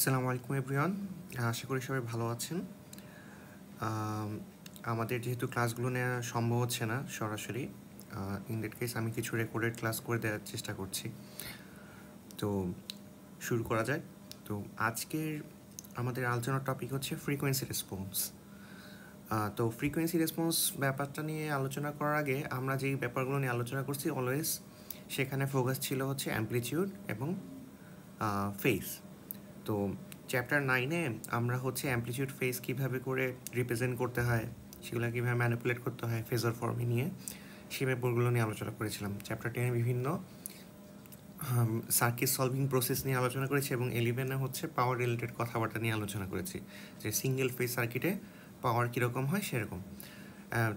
আসসালামু আলাইকুম এভরিওয়ান, আশা করি সবাই ভালো আছেন। আমাদের যেহেতু ক্লাসগুলো নেওয়া সম্ভব হচ্ছে না সরাসরি, ইন দ্যাট কেস আমি কিছু রেকর্ডেড ক্লাস করে দেওয়ার চেষ্টা করছি। তো শুরু করা যায়। তো আজকের আমাদের আলোচনার টপিক হচ্ছে ফ্রিকোয়েন্সি রেসপন্স। তো ফ্রিকোয়েন্সি রেসপন্স ব্যাপারটা নিয়ে আলোচনা করার আগে আমরা যেই ব্যাপারগুলো নিয়ে আলোচনা করছি অলওয়েজ সেখানে ফোকাস ছিল হচ্ছে অ্যামপ্লিটিউড এবং ফেজ। তো চ্যাপ্টার 9-এ আমরা হচ্ছে অ্যামপ্লিটিউড ফেজ কীভাবে করে রিপ্রেজেন্ট করতে হয়, সেগুলো কীভাবে ম্যানিপুলেট করতে হয় ফেজার ফর্মে নিয়ে, সেই ব্যাপারগুলো নিয়ে আলোচনা করেছিলাম। চ্যাপ্টার 10-এ বিভিন্ন সার্কিট সলভিং প্রসেস নিয়ে আলোচনা করেছি এবং 11-এ হচ্ছে পাওয়ার রিলেটেড কথাবার্তা নিয়ে আলোচনা করেছি, যে সিঙ্গেল ফেজ সার্কিটে পাওয়ার কীরকম হয় সেরকম।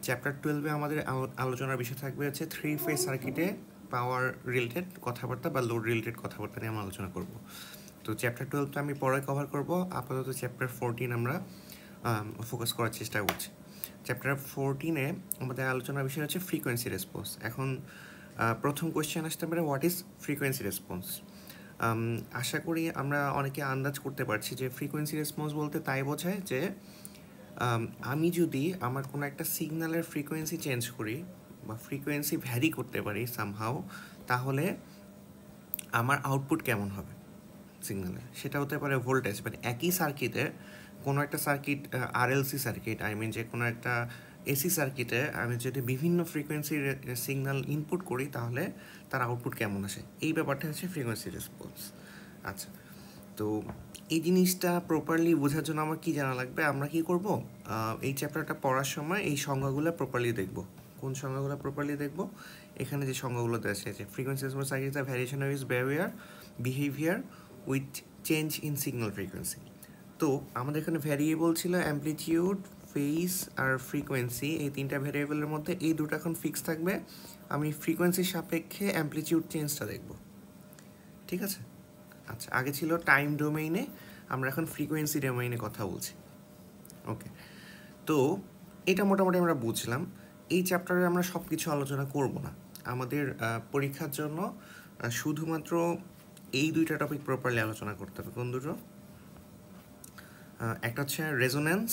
চ্যাপ্টার 12-এ আমাদের আলোচনার বিষয় থাকবে হচ্ছে 3 ফেজ সার্কিটে পাওয়ার রিলেটেড কথাবার্তা বা লোড রিলেটেড কথাবার্তা নিয়ে আমরা আলোচনা করব। তো চ্যাপ্টার 12টা আমি পরে কভার করব, আপাতত চ্যাপ্টার 14 আমরা ফোকাস করার চেষ্টা করছি। চ্যাপ্টার 14-এ আমাদের আলোচনার বিষয় হচ্ছে ফ্রিকোয়েন্সি রেসপন্স। এখন প্রথম কোয়েশ্চেন আসতে পারে, হোয়াট ইজ ফ্রিকোয়েন্সি রেসপন্স? আশা করি আমরা অনেকে আন্দাজ করতে পারছি যে ফ্রিকোয়েন্সি রেসপন্স বলতে তাই বোঝায় যে আমি যদি আমার কোনো একটা সিগন্যালের ফ্রিকোয়েন্সি চেঞ্জ করি বা ফ্রিকোয়েন্সি ভ্যারি করতে পারি সামহাও, তাহলে আমার আউটপুট কেমন হবে সিগন্যালের। সেটা হতে পারে ভোল্টেজ, মানে একই সার্কিটে কোনো একটা সার্কিট আরএলসি সার্কিট, যে কোনো একটা এসি সার্কিটে আমি যদি বিভিন্ন ফ্রিকোয়েন্সির সিগন্যাল ইনপুট করি তাহলে তার আউটপুট কেমন আসে, এই ব্যাপারটা হচ্ছে ফ্রিকোয়েন্সি রেসপন্স। আচ্ছা, তো এই জিনিসটা প্রপারলি বোঝার জন্য আমার কী জানা লাগবে? আমরা কি করব, এই চ্যাপ্টারটা পড়ার সময় এই সংজ্ঞাগুলো প্রপারলি দেখব। কোন সংজ্ঞাগুলো প্রপারলি দেখব? এখানে যে সংজ্ঞাগুলো দেওয়া আছে, যে frequency response circuit the variation of its behaviour with change in signal frequency. তো আমাদের এখানে ভ্যারিয়েবল ছিল অ্যামপ্লিটিউড, ফেজ আর ফ্রিকোয়েন্সি। এই তিনটা ভ্যারিয়েবলের মধ্যে এই দুটো এখন ফিক্স থাকবে। আমি ফ্রিকোয়েন্সির সাপেক্ষে অ্যামপ্লিটিউড চেঞ্জটা দেখব, ঠিক আছে? আচ্ছা, আগে ছিল টাইম ডোমেইনে, আমরা এখন ফ্রিকোয়েন্সি ডোমেইনে কথা বলছি। ওকে, তো এটা মোটামুটি আমরা বুঝলাম। এই চ্যাপ্টারে আমরা সব কিছু আলোচনা করব না। আমাদের পরীক্ষার জন্য শুধুমাত্র এই দুইটা টপিক প্রপারলি আলোচনা করতে হবে। কোন দুটো? একটা হচ্ছে রেজোন্যান্স,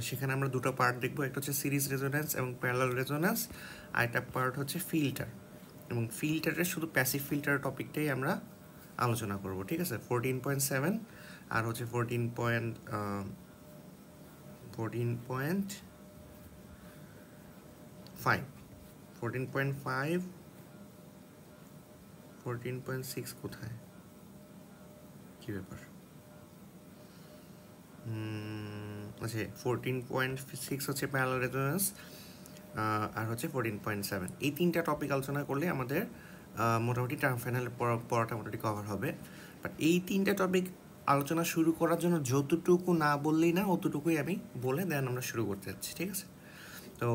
সেখানে আমরা দুটো পার্ট দেখব, একটা হচ্ছে সিরিজ রেজোন্যান্স এবং প্যারালাল রেজোন্যান্স, আর একটা পার্ট হচ্ছে ফিল্টার, এবং ফিল্টারের শুধু প্যাসিভ ফিল্টার টপিকটাই আমরা আলোচনা করব, ঠিক আছে? 14.7 আর হচ্ছে 14.6 কোথায়, কী ব্যাপার? আচ্ছা, 14.6 হচ্ছে প্যারালাল রেজোন্যান্স, আর হচ্ছে 14.7। এই তিনটা টপিক আলোচনা করলে আমাদের মোটামুটি টার্ম ফাইনালের পড়াটা মোটামুটি কভার হবে। বাট এই তিনটা টপিক আলোচনা শুরু করার জন্য যতটুকু না বললেই না, অতটুকুই আমি বলে দেন আমরা শুরু করতে যাচ্ছি, ঠিক আছে? তো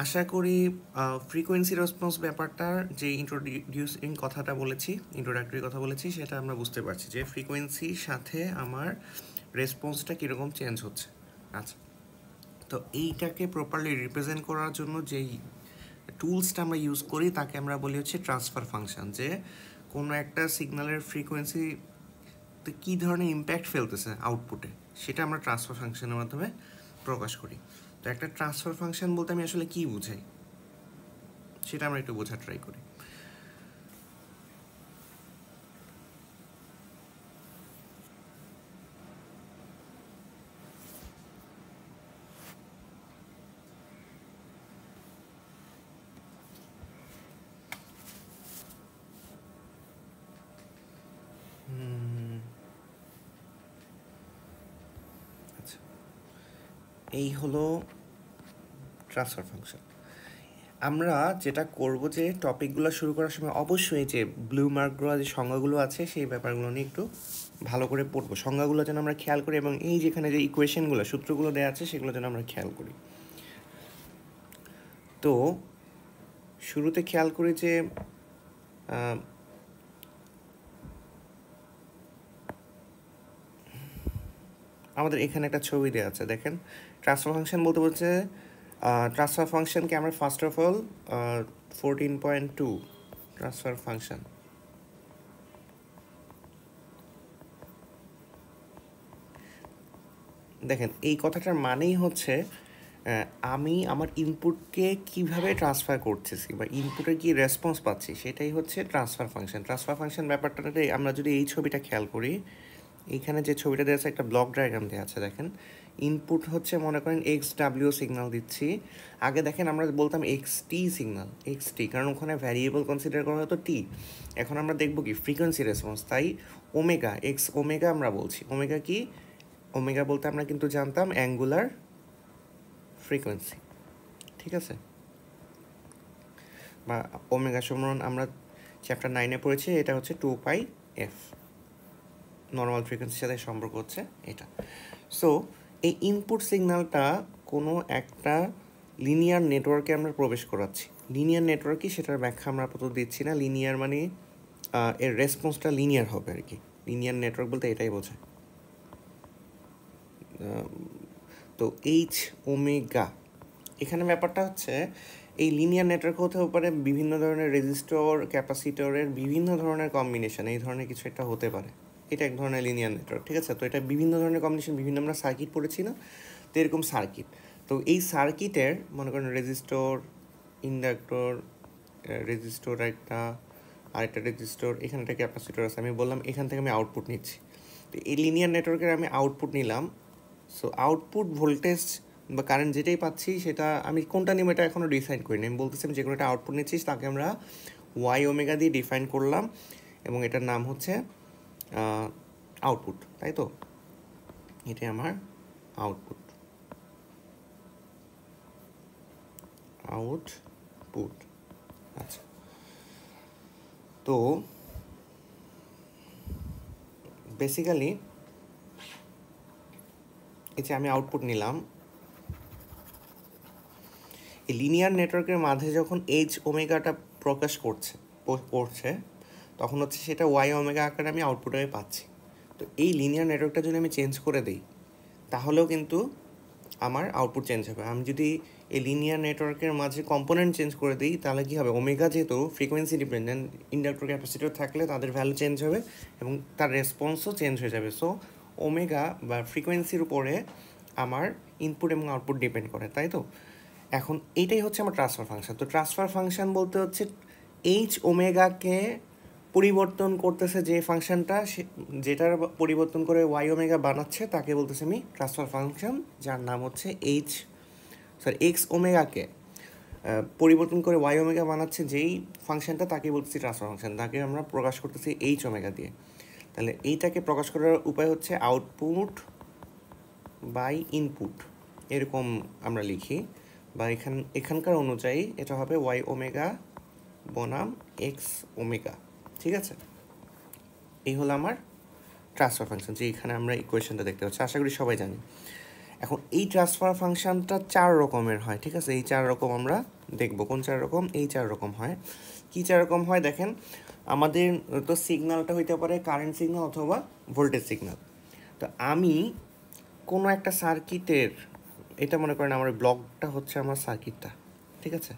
আশা করি ফ্রিকোয়েন্সি রেসপন্স ব্যাপারটার যে ইন্ট্রোডিউসিং কথাটা বলেছি, ইন্ট্রোডাক্টরি কথা বলেছি, সেটা আমরা বুঝতে পারছি যে ফ্রিকোয়েন্সির সাথে আমার রেসপন্সটা কীরকম চেঞ্জ হচ্ছে। আচ্ছা, তো এইটাকে প্রপারলি রিপ্রেজেন্ট করার জন্য যেই টুলসটা আমরা ইউজ করি তাকে আমরা বলি হচ্ছে ট্রান্সফার ফাংশন। যে কোনো একটা সিগন্যালের ফ্রিকোয়েন্সিতে কী ধরনের ইম্প্যাক্ট ফেলতেছে আউটপুটে, সেটা আমরা ট্রান্সফার ফাংশনের মাধ্যমে প্রকাশ করি। তো একটা ট্রান্সফার ফাংশন বলতে আমি আসলে কী বুঝাই, সেটা আমরা একটু বোঝার ট্রাই করি। আচ্ছা, এই হলো ট্রান্সফার ফাংশন। আমরা যেটা করব যে টপিকগুলো শুরু করার সময় অবশ্যই যে ব্লু মার্কগুলো যে সংজ্ঞাগুলো আছে সেই ব্যাপারগুলো নিয়ে একটু ভালো করে পড়বো, সংজ্ঞাগুলো যেন আমরা খেয়াল করি, এবং এই যেখানে যে ইকুয়েশনগুলো, সূত্রগুলো দেওয়া আছে সেগুলো যেন আমরা খেয়াল করি। তো শুরুতে খেয়াল করি যে আমাদের এখানে একটা ছবি দেওয়া আছে, দেখেন। ট্রান্সফার ফাংশন বলতে বলছে, ট্রান্সফার ফাংশনকে আমরা first of all 14.2 transfer function, দেখেন এই কথাটার মানেই হচ্ছে আমি আমার ইনপুটকে কিভাবে ট্রান্সফার করতেছি বা ইনপুটের কি রেসপন্স পাচ্ছি সেটাই হচ্ছে ট্রান্সফার ফাংশন। ট্রান্সফার ফাংশন ব্যাপারটাতে আমরা যদি এই ছবিটা খেয়াল করি, এইখানে যে ছবিটা দেওয়া আছে একটা ব্লক ডায়াগ্রাম দেওয়া আছে। দেখেন ইনপুট হচ্ছে মনে করেন এক্স ডাব্লিউ সিগন্যাল দিচ্ছি। আগে দেখেন আমরা বলতাম এক্স টি সিগন্যাল, এক্স টি, কারণ ওখানে ভ্যারিয়েবল কনসিডার করা হতো টি। এখন আমরা দেখব কি ফ্রিকোয়েন্সি রেসপন্স, তাই ওমেগা এক্স ওমেগা আমরা বলছি। ওমেগা কি? ওমেগা বলতে আমরা কিন্তু জানতাম অ্যাঙ্গুলার ফ্রিকোয়েন্সি, ঠিক আছে? বা ওমেগা সমান আমরা চ্যাপ্টার 9-এ পড়েছি, এটা হচ্ছে 2π f, নর্মাল ফ্রিকোয়েন্সির সাথে সম্পর্ক হচ্ছে এটা। সো এই ইনপুট সিগন্যালটা কোনো একটা লিনিয়ার নেটওয়ার্কে আমরা প্রবেশ করাচ্ছি। লিনিয়ার নেটওয়ার্ক কি সেটার ব্যাখ্যা আমরা আপাতত দিচ্ছি না। লিনিয়ার মানে এর রেসপন্সটা লিনিয়ার হবে আর কি। লিনিয়ার নেটওয়ার্ক বলতে এটাই বোঝায়। তো এইচ ওমেগা, এখানে ব্যাপারটা হচ্ছে এই লিনিয়ার নেটওয়ার্ক হতে পারে বিভিন্ন ধরনের রেজিস্টর ক্যাপাসিটরের বিভিন্ন ধরনের কম্বিনেশন, এই ধরনের কিছু একটা হতে পারে। এটা এক ধরনের লিনিয়ার নেটওয়ার্ক, ঠিক আছে? তো এটা বিভিন্ন ধরনের কম্বিনেশন, বিভিন্ন আমরা সার্কিট পড়েছি না, তো এরকম সার্কিট। তো এই সার্কিটের মনে করেন রেজিস্টর, ইন্ডাক্টর, রেজিস্টর একটা, আরেকটা রেজিস্টর, এখানে একটা ক্যাপাসিটর আছে। আমি বললাম এখান থেকে আমি আউটপুট নিচ্ছি। তো এই লিনিয়ার নেটওয়ার্কের আমি আউটপুট নিলাম। সো আউটপুট ভোল্টেজ বা কারেন্ট যেটাই পাচ্ছি সেটা আমি কোনটা নিব এটা এখনও ডিসাইড করিনি। আমি বলতেছি আমি যে কোনো একটা আউটপুট নিচ্ছিস তাকে আমরা ওয়াই ওমেগা দিয়ে ডিফাইন করলাম এবং এটার নাম হচ্ছে আউটপুট, তাই তো? এটাই আমার আউটপুট। আউটপুট, আচ্ছা। তো বেসিক্যালি এই যে আমি আউটপুট নিলাম, এই লিনিয়ার নেটওয়ার্কের মাঝে যখন এইচ ওমেগাটা প্রকাশ করছে তখন হচ্ছে সেটা ওয়াই ওমেগা আকারে আমি আউটপুটে পাচ্ছি। তো এই লিনিয়ার নেটওয়ার্কটা যদি আমি চেঞ্জ করে দিই তাহলেও কিন্তু আমার আউটপুট চেঞ্জ হবে। আমি যদি এই লিনিয়ার নেটওয়ার্কের মাঝে কম্পোনেন্ট চেঞ্জ করে দিই তাহলে কী হবে? ওমেগা যেহেতু ফ্রিকোয়েন্সি ডিপেন্ডেন্ট, ইন্ডাক্টর ক্যাপাসিটর থাকলে তাদের ভ্যালু চেঞ্জ হবে এবং তার রেসপন্সও চেঞ্জ হয়ে যাবে। সো ওমেগা বা ফ্রিকোয়েন্সির উপরে আমার ইনপুট এবং আউটপুট ডিপেন্ড করে, তাই তো? এখন এইটাই হচ্ছে আমার ট্রান্সফার ফাংশন। তো ট্রান্সফার ফাংশন বলতে হচ্ছে এইচ ওমেগাকে পরিবর্তন করতেছে যে ফাংশনটা, যেটার পরিবর্তন করে ওয়াই ওমেগা বানাচ্ছে তাকে বলতেছে আমি ট্রান্সফার ফাংশন, যার নাম হচ্ছে এক্স ওমেগাকে পরিবর্তন করে ওয়াই ওমেগা বানাচ্ছে যেই ফাংশনটা তাকে বলতেছি ট্রান্সফার ফাংশন, তাকে আমরা প্রকাশ করতেছি এইচ ওমেগা দিয়ে। তাহলে এইটাকে প্রকাশ করার উপায় হচ্ছে আউটপুট বাই ইনপুট, এরকম আমরা লিখি। বা এখানকার অনুযায়ী এটা হবে ওয়াই ওমেগা বনাম এক্স ওমেগা, ঠিক আছে? এই হলো আমার ট্রান্সফার ফাংশন, যে এখানে আমরা ইকুয়েশনটা দেখতে পাচ্ছি, আশা করি সবাই জানি। এখন এই ট্রান্সফার ফাংশনটা 4 রকমের হয়, ঠিক আছে? এই 4 রকম আমরা দেখব। কোন 4 রকম? এই 4 রকম হয়। কি 4 রকম হয় দেখেন, আমাদের তো সিগন্যালটা হইতে পারে কারেন্ট সিগন্যাল অথবা ভোল্টেজ সিগন্যাল। তো আমি কোনো একটা সার্কিটের, এটা মনে করেন আমার ব্লকটা হচ্ছে আমার সার্কিটটা, ঠিক আছে?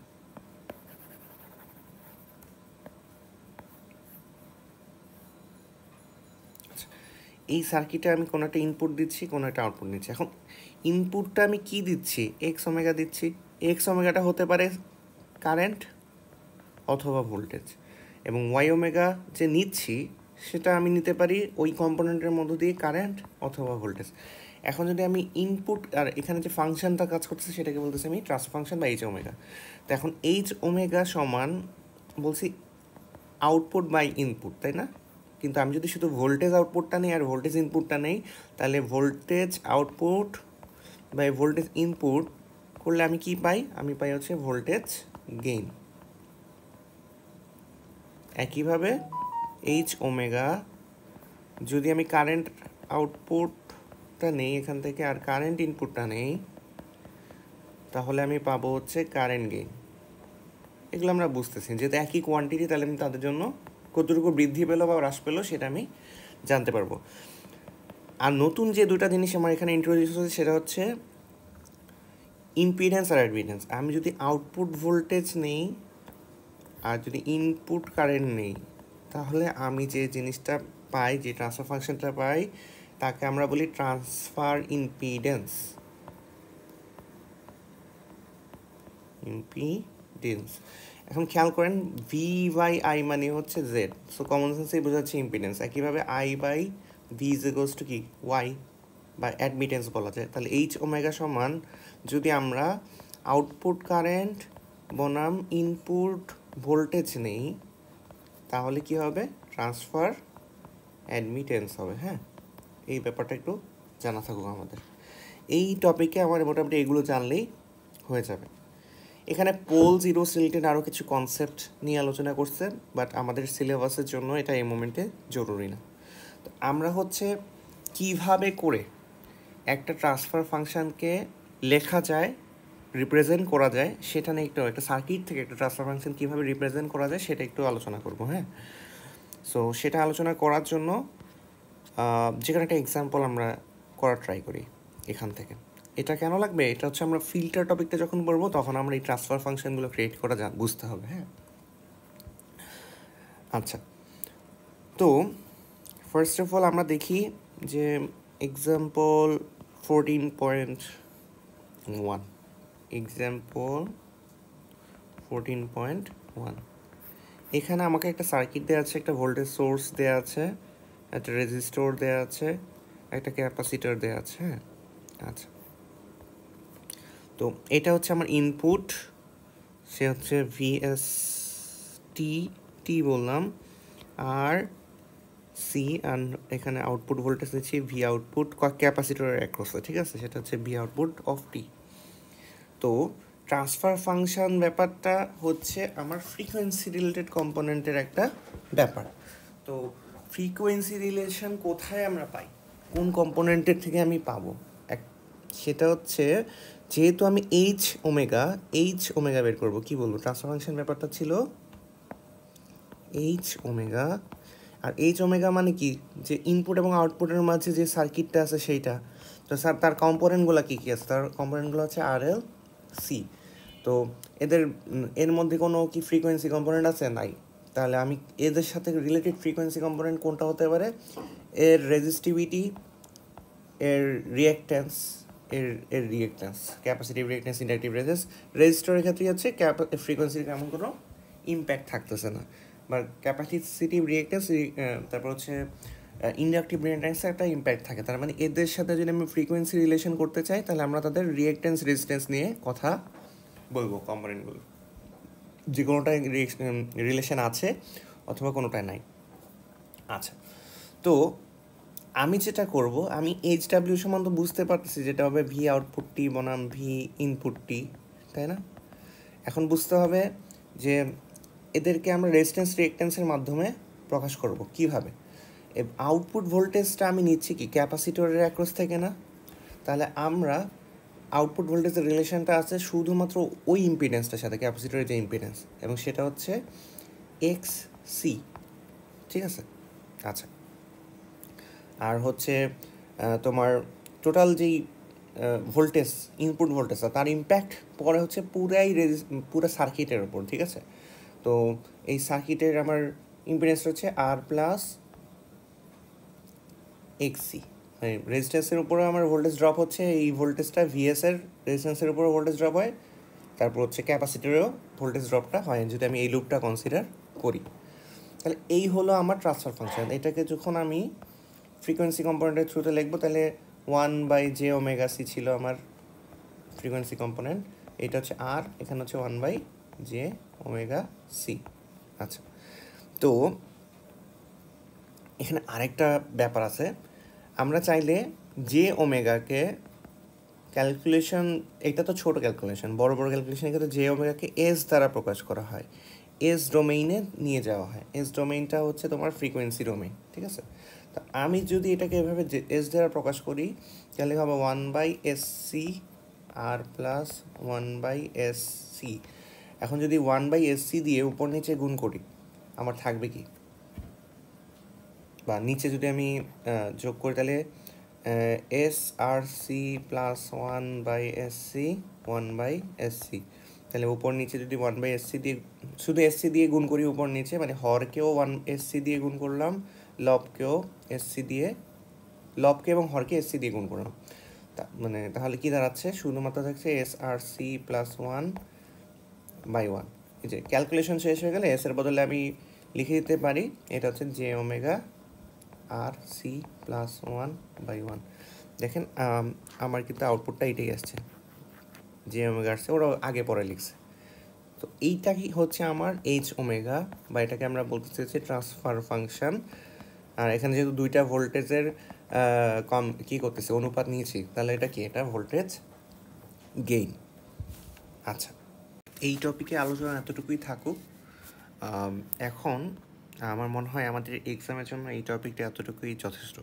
এই সার্কিটে আমি কোনো একটা ইনপুট দিচ্ছি, কোনো একটা আউটপুট দিচ্ছি। এখন ইনপুটটা আমি কি দিচ্ছি? এক্স ওমেগা দিচ্ছি। এক্স ওমেগাটা হতে পারে কারেন্ট অথবা ভোল্টেজ, এবং ওয়াই ওমেগা যে নিচ্ছি সেটা আমি নিতে পারি ওই কম্পোনেন্টের মধ্য দিয়ে কারেন্ট অথবা ভোল্টেজ। এখন যদি আমি ইনপুট আর এখানে যে ফাংশনটা কাজ করতেছে সেটাকে বলতেছি আমি ট্রান্সফার ফাংশন বা এইচ ওমেগা। তো এখন এইচ ওমেগা সমান বলছি আউটপুট বাই ইনপুট, তাই না? কিন্তু আমি যদি শুধু ভোল্টেজ আউটপুটটা নেই আর ভোল্টেজ ইনপুটটা নেই, তাহলে voltage output by voltage input করলে আমি কি পাই? আমি পাই হচ্ছে ভোল্টেজ গেইন। একইভাবে এইচ ওমেগা যদি আমি কারেন্ট আউটপুটটা নেই এখান থেকে আর কারেন্ট ইনপুটটা নেই, তাহলে আমি পাবো হচ্ছে কারেন্ট গেইন। এগুলো আমরা বুঝতেছি যেহেতু একই কোয়ান্টিটি, তাহলে আমি তাদের জন্য কতটুকু বৃদ্ধি পেলো বা হ্রাস পেলো সেটা আমি জানতে পারবো। আর নতুন যে দুটা জিনিস আমার এখানে ইন্ট্রোডিউস হচ্ছে সেটা হচ্ছে ইম্পিডেন্স আর অ্যাডমিটেন্স। আমি যদি আউটপুট ভোল্টেজ নেই আর যদি ইনপুট কারেন্ট নেই, তাহলে আমি যে জিনিসটা পাই, যে ট্রান্সফার ফাংশনটা পাই তাকে আমরা বলি ট্রান্সফার ইম্পিডেন্স। এখন খেয়াল করেন ভি বাই আই মানে হচ্ছে জেড, সো কমন সেন্সেই বোঝাচ্ছে ইম্পিডেন্স। একইভাবে I by V is equals to কি ওয়াই বা অ্যাডমিটেন্স বলা যায়। তাহলে এইচ ওমেগা সমান যদি আমরা আউটপুট কারেন্ট বনাম ইনপুট ভোল্টেজ নেই তাহলে কি হবে, ট্রান্সফার অ্যাডমিটেন্স হবে। হ্যাঁ, এই ব্যাপারটা একটু জানা থাকুক আমাদের। এই টপিকে আমার মোটামুটি এগুলো জানলেই হয়ে যাবে। এখানে পোল জিরো রিলেটেড আরও কিছু কনসেপ্ট নিয়ে আলোচনা করছে, বাট আমাদের সিলেবাসের জন্য এটা এই মোমেন্টে জরুরি না। তো আমরা হচ্ছে কিভাবে করে একটা ট্রান্সফার ফাংশনকে লেখা যায়, রিপ্রেজেন্ট করা যায়, সেটা নিয়ে একটু একটা সার্কিট থেকে একটা ট্রান্সফার ফাংশন কীভাবে রিপ্রেজেন্ট করা যায় সেটা একটু আলোচনা করব। হ্যাঁ, সো সেটা আলোচনা করার জন্য যে কোনো একটা এক্সাম্পল আমরা করার ট্রাই করি এখান থেকে। এটা কেন লাগবে, এটা হচ্ছে আমরা ফিল্টার টপিকটা যখন পড়বো তখন আমরা এই ট্রান্সফার ফাংশনগুলো ক্রিয়েট করা বুঝতে হবে। হ্যাঁ, আচ্ছা, তো ফার্স্ট অফ অল আমরা দেখি যে এক্সাম্পল 14.1, এক্সাম্পল 14.1। এখানে আমাকে একটা সার্কিট দেওয়া আছে, একটা ভোল্টেজ সোর্স দেওয়া আছে, একটা রেজিস্টর দেওয়া আছে, একটা ক্যাপাসিটর দেওয়া আছে। হ্যাঁ, আচ্ছা, তো এটা হচ্ছে আমার ইনপুট, সে হচ্ছে ভিএস টি বললাম, আর সি, আর এখানে আউটপুট ভোল্টেজ দিচ্ছি ভি আউটপুট ক্যাপাসিটরের অ্যাক্রসে, ঠিক আছে, সেটা হচ্ছে ভি আউটপুট অফ টি। তো ট্রান্সফার ফাংশন ব্যাপারটা হচ্ছে আমার ফ্রিকোয়েন্সি রিলেটেড কম্পোনেন্টের একটা ব্যাপার। তো ফ্রিকোয়েন্সি রিলেশন কোথায় আমরা পাই, কোন কম্পোনেন্টের থেকে আমি পাবো, সেটা হচ্ছে যেহেতু আমি এইচ ওমেগা বের করবো, কি বলবো, ট্রান্সফার ফাংশন ব্যাপারটা ছিল এইচ ওমেগা। আর এইচ ওমেগা মানে কি, যে ইনপুট এবং আউটপুটের মাঝে যে সার্কিটটা আছে সেইটা। তো স্যার তার কম্পোনেন্টগুলো কী কী আছে, তার কম্পোনেন্টগুলো হচ্ছে আর এল সি। তো এর মধ্যে কোনো কি ফ্রিকোয়েন্সি কম্পোনেন্ট আছে, নাই। তাহলে আমি এদের সাথে রিলেটেড ফ্রিকোয়েন্সি কম্পোনেন্ট কোনটা হতে পারে, এর রেজিস্টিভিটি, এর রিঅ্যাক্ট্যান্স, এর রিঅ্যাক্ট্যান্স, ক্যাপাসিটিভ রিঅ্যাক্ট্যান্স, ইন্ডাকটিভ রেজিস্টরের ক্ষেত্রে হচ্ছে ফ্রিকোয়েন্সির কেমন কোনো ইম্প্যাক্ট থাকতেছে না, বা ক্যাপাসিটিভ রিঅ্যাক্ট্যান্স, তারপর হচ্ছে ইন্ডাকটিভ রিঅ্যাক্ট্যান্সে একটা ইম্প্যাক্ট থাকে। তার মানে এদের সাথে যদি আমি ফ্রিকোয়েন্সি রিলেশন করতে চাই তাহলে আমরা তাদের রিঅ্যাক্ট্যান্স রেজিস্ট্যান্স নিয়ে কথা বলবো, কম্পোনেন্টগুলো যে কোনোটায় রিলেশন আছে অথবা কোনোটায় নাই। আচ্ছা, তো আমি যেটা করব, আমি এইচ ডাব্লিউ সমান তো বুঝতে পারতেছি যেটা হবে ভি আউটপুট টি বনাম ভি ইনপুট টি, তাই না? এখন বুঝতে হবে যে এদেরকে আমরা রেজিস্ট্যান্স রিঅ্যাক্ট্যান্সের মাধ্যমে প্রকাশ করব কিভাবে। আউটপুট ভোল্টেজটা আমি নিচ্ছি কি ক্যাপাসিটরের অ্যাক্রস থেকে না, তাহলে আমরা আউটপুট ভোল্টেজের রিলেশনটা আছে শুধুমাত্র ওই ইম্পিডেন্সটার সাথে, ক্যাপাসিটরের যে ইম্পিডেন্স, এবং সেটা হচ্ছে এক্স সি, ঠিক আছে। আচ্ছা, আর হচ্ছে তোমার টোটাল যেই ভোল্টেজ, ইনপুট ভোল্টেজ, তার ইম্প্যাক্ট পরে হচ্ছে পুরো সার্কিটের ওপর, ঠিক আছে। তো এই সার্কিটের আমার ইম্পিডেন্সটা হচ্ছে আর প্লাস এক্সি, মানে রেজিস্ট্যান্সের উপরে আমার ভোল্টেজ ড্রপ হচ্ছে, এই ভোল্টেজটা ভিএসের রেজিস্ট্যান্সের উপরে ভোল্টেজ ড্রপ হয়, তারপর হচ্ছে ক্যাপাসিটরেও ভোল্টেজ ড্রপটা হয় যদি আমি এই লুপটা কনসিডার করি। তাহলে এই হলো আমার ট্রান্সফার ফাংশন। এটাকে যখন আমি ফ্রিকোয়েন্সি কম্পোনেন্টের থ্রুতে লিখবো তাহলে 1/j ওমেগা সি ছিল আমার ফ্রিকোয়েন্সি কম্পোনেন্ট, এটা হচ্ছে আর, এখানে হচ্ছে 1/j ওমেগা সি। আচ্ছা, তো এখানে আরেকটা ব্যাপার আছে, আমরা চাইলে জে ওমেগাকে ক্যালকুলেশন, এটা তো ছোট ক্যালকুলেশন, বড় বড় ক্যালকুলেশনের ক্ষেত্রে জে ওমেগাকে এস দ্বারা প্রকাশ করা হয়, এস ডোমেইনে নিয়ে যাওয়া হয়। এস ডোমেইনটা হচ্ছে তোমার ফ্রিকোয়েন্সি ডোমেইন, ঠিক আছে। তো আমি যদি এটাকে এভাবে এস দ্বারা প্রকাশ করি তাহলে হবে 1/SC আর প্লাস 1/SC। এখন যদি 1/SC দিয়ে উপর নিচে গুণ করি আমার থাকবে কি, বা নিচে যদি আমি যোগ করি তাহলে এস আর সি প্লাস 1/SC 1/SC, তাহলে উপর নিচে যদি 1/SC দিয়ে শুধু SC দিয়ে গুণ করি উপর নিচে, মানে হরকেও 1SC দিয়ে গুণ করলাম, লবকেও SC দিয়ে লবকে এবং হরকে এসসি দিয়ে গুণ করলাম, মানে তাহলে কি দাঁড়াচ্ছে, শুধুমাত্র থাকছে এস আর সি প্লাস 1/1। এই যে ক্যালকুলেশন শেষ হয়ে গেলে এস এর বদলে আমি লিখে দিতে পারি এটা হচ্ছে জে ওমেগা আর সি প্লাস 1/1। দেখেন আমার কিন্তু আউটপুটটা এটাই আসছে, জে ওমেগা আসছে, ওরা আগে পরে লিখছে। তো এইটা কি হচ্ছে আমার এইচ ওমেগা, বা এটাকে আমরা বলতে চাইছি ট্রান্সফার ফাংশন। আর এখানে যেহেতু দুইটা ভোল্টেজের কী করতেছে, অনুপাত নিয়েছি, তাহলে এটা কি, এটা ভোল্টেজ গেইন। আচ্ছা, এই টপিকে আলোচনা এতটুকুই থাকুক। এখন আমার মনে হয় আমাদের এক্সামের জন্য এই টপিকটা এতটুকুই যথেষ্ট।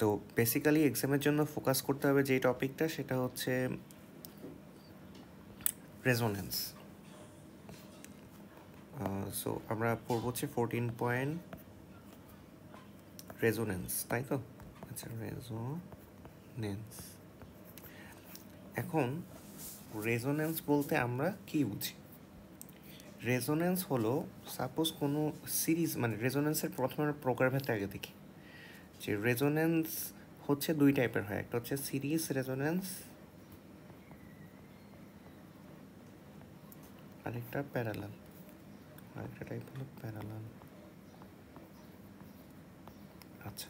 তো বেসিক্যালি এক্সামের জন্য ফোকাস করতে হবে যে টপিকটা, সেটা হচ্ছে রেজোনেন্স। সো আমরা পড়ব হচ্ছে 14 পয়েন্ট রেজোনেন্স, তাই তো? আচ্ছা, রেজোনেন্স। এখন রেজোনেন্স বলতে আমরা কি বুঝি? রেজোনেন্স হলো, সাপোজ কোনো সিরিজ, মানে রেজোনেন্সের প্রথমে প্রকারভেদটা আগে দেখি, যে রেজোনেন্স হচ্ছে দুই টাইপের হয়, একটা হচ্ছে সিরিজ রেজোনেন্স, আরেকটা প্যারালাল, আরেকটা টাইপ হলো প্যারালাল। আচ্ছা,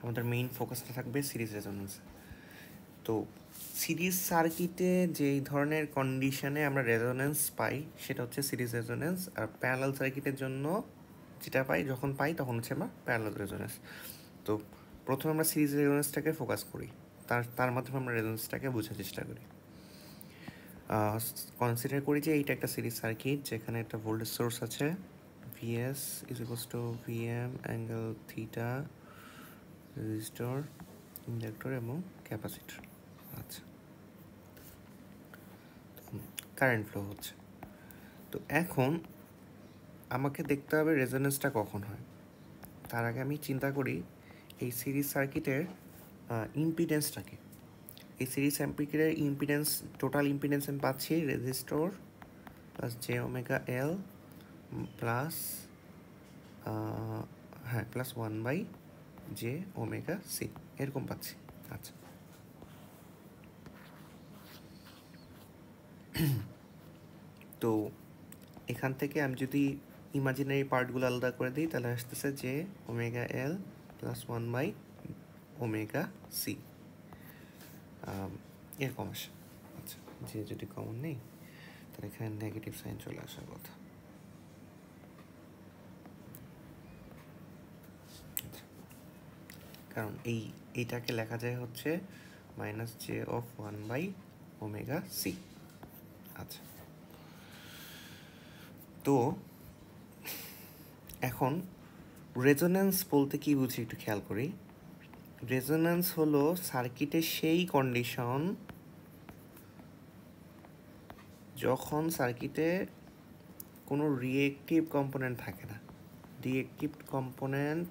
আমাদের মেইন ফোকাসটা থাকবে সিরিজ রেজোনেন্স। তো সিরিজ সার্কিটে যেই ধরনের কন্ডিশনে আমরা রেজোনেন্স পাই সেটা হচ্ছে সিরিজ রেজোনেন্স, আর প্যারালাল সার্কিটের জন্য যেটা পাই, যখন পাই তখন হচ্ছে আমরা প্যারালাল রেজোনেন্স। তো প্রথমে আমরা সিরিজ রেজোনেন্সটাকে ফোকাস করি, তার মাধ্যমে আমরা রেজোনেন্সটাকে বোঝার চেষ্টা করি। কনসিডার করি যে এইটা একটা সিরিজ সার্কিট, যেখানে একটা ভোল্টেজ সোর্স আছে, VS is equals to VM angle theta, resistor, inductor এবং ক্যাপাসিটর। আচ্ছা, কারেন্ট ফ্লো হচ্ছে। তো এখন আমাকে দেখতে হবে রেজোনেন্সটা কখন হয়। তার আগে আমি চিন্তা করি এই সিরিজ সার্কিটের ইম্পিডেন্সটাকে। এই সিরিজ সার্কিটের ইম্পিডেন্স, টোটাল ইম্পিডেন্স আমি পাচ্ছি resistor plus J omega L plus plus 1/জে ওমেগা সি, এরকম পাচ্ছি। আচ্ছা, তো এখান থেকে আমি যদি ইমাজিনারি পার্টগুলো আলাদা করে দিই, তাহলে আসতেছে যে ওমেগা এল প্লাস 1/ওমেগা সি, এরকম আসে। আচ্ছা, যে যদি কমন নেই তাহলে এখানে নেগেটিভ সাইন চলে আসার কথা। কারণ এইটাকে লেখা যায় হচ্ছে মাইনাস জে অফ 1/ওমেগা সি। আচ্ছা, তো এখন রেজোনেন্স বলতে কি বুঝি একটু খেয়াল করি। রেজোনেন্স হলো সার্কিটের সেই কন্ডিশন যখন সার্কিটে কোনো রিয়েক্টিভ কম্পোনেন্ট থাকে না। রিয়েক্টিভ কম্পোনেন্ট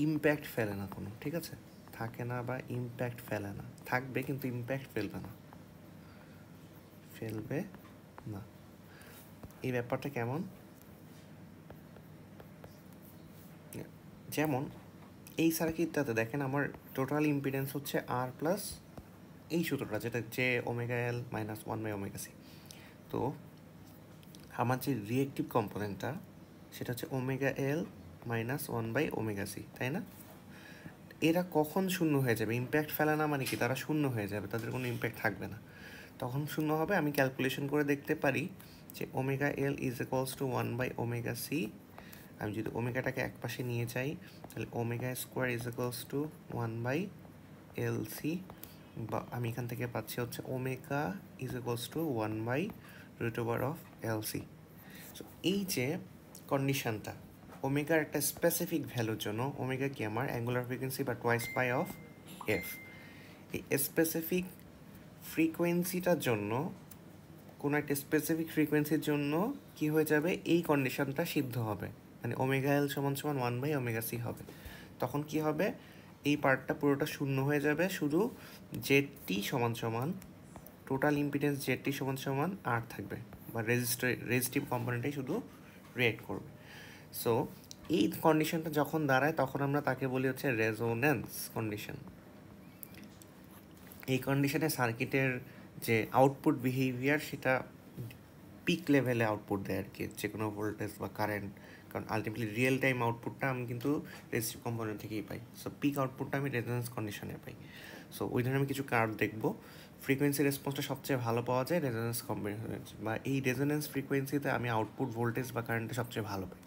ইম্প্যাক্ট ফেলে না কোনো, ঠিক আছে, থাকে না বা ইম্প্যাক্ট ফেলে না, থাকবে কিন্তু ইম্প্যাক্ট ফেলবে না, এই ব্যাপারটা কেমন? যেমন এই সার্কিটটাতে দেখেন আমার টোটাল ইম্পিডেন্স হচ্ছে আর প্লাস এই সূত্রটা, যেটা যে ওমেগা এল মাইনাস 1/ওমেগা সি। তো আমার যে রিয়েক্টিভ কম্পোনেন্টটা সেটা হচ্ছে ওমেগা এল মাইনাস 1/ওমেগা সি, তাই না? এরা কখন শূন্য হয়ে যাবে? ইম্প্যাক্ট ফেলে না মানে কি, তারা শূন্য হয়ে যাবে, তাদের কোনো ইম্প্যাক্ট থাকবে না। তখন শূন্য হবে, আমি ক্যালকুলেশন করে দেখতে পারি যে omega L is equals to 1/ওমেগা সি। আমি যদি ওমেগাটাকে এক পাশে নিয়ে যাই তাহলে omega square is equals to 1/LC, বা আমি এখান থেকে পাচ্ছি হচ্ছে omega is equals to 1/√LC। So এই যে কন্ডিশনটা, ওমেগার একটা স্পেসিফিক ভ্যালুর জন্য, ওমেগা কি আমার অ্যাঙ্গুলার ফ্রিকোয়েন্সি বা টুয়াইস পাই অফ এফ, এই স্পেসিফিক ফ্রিকোয়েন্সিটার জন্য, কোনো একটা স্পেসিফিক ফ্রিকোয়েন্সির জন্য কি হয়ে যাবে, এই কন্ডিশনটা সিদ্ধ হবে, মানে ওমেগা এল সমান সমান 1/ওমেগা সি হবে। তখন কি হবে, এই পার্টটা পুরোটা শূন্য হয়ে যাবে, শুধু জেডটি সমান সমান, টোটাল ইম্পিডেন্স জেডটি সমান সমান আর থাকবে, বা রেজিস্টিভ কম্পোনেন্টে শুধু রিয়েক্ট করবে। সো এই কন্ডিশনটা যখন দাঁড়ায় তখন আমরা তাকে বলি হচ্ছে রেজোন্যান্স কন্ডিশন। এই কন্ডিশনে সার্কিটের যে আউটপুট বিহেভিয়ার সেটা পিক লেভেলে আউটপুট দেয় আর কি, যে কোনো ভোল্টেজ বা কারেন্ট, কারণ আলটিমেটলি রিয়েল টাইম আউটপুটটা আমি কিন্তু রেজিস্টিভ কম্পোনেন্ট থেকেই পাই। সো পিক আউটপুটটা আমি রেজোন্যান্স কন্ডিশনে পাই। সো ওই ধরনের আমি কিছু কার্ভ দেখবো। ফ্রিকোয়েন্সি রেসপন্সটা সবচেয়ে ভালো পাওয়া যায় রেজোন্যান্স কম্পোনেন্ট, বা এই রেজোন্যান্স ফ্রিকোয়েন্সিতে আমি আউটপুট ভোল্টেজ বা কারেন্টটা সবচেয়ে ভালো পাই।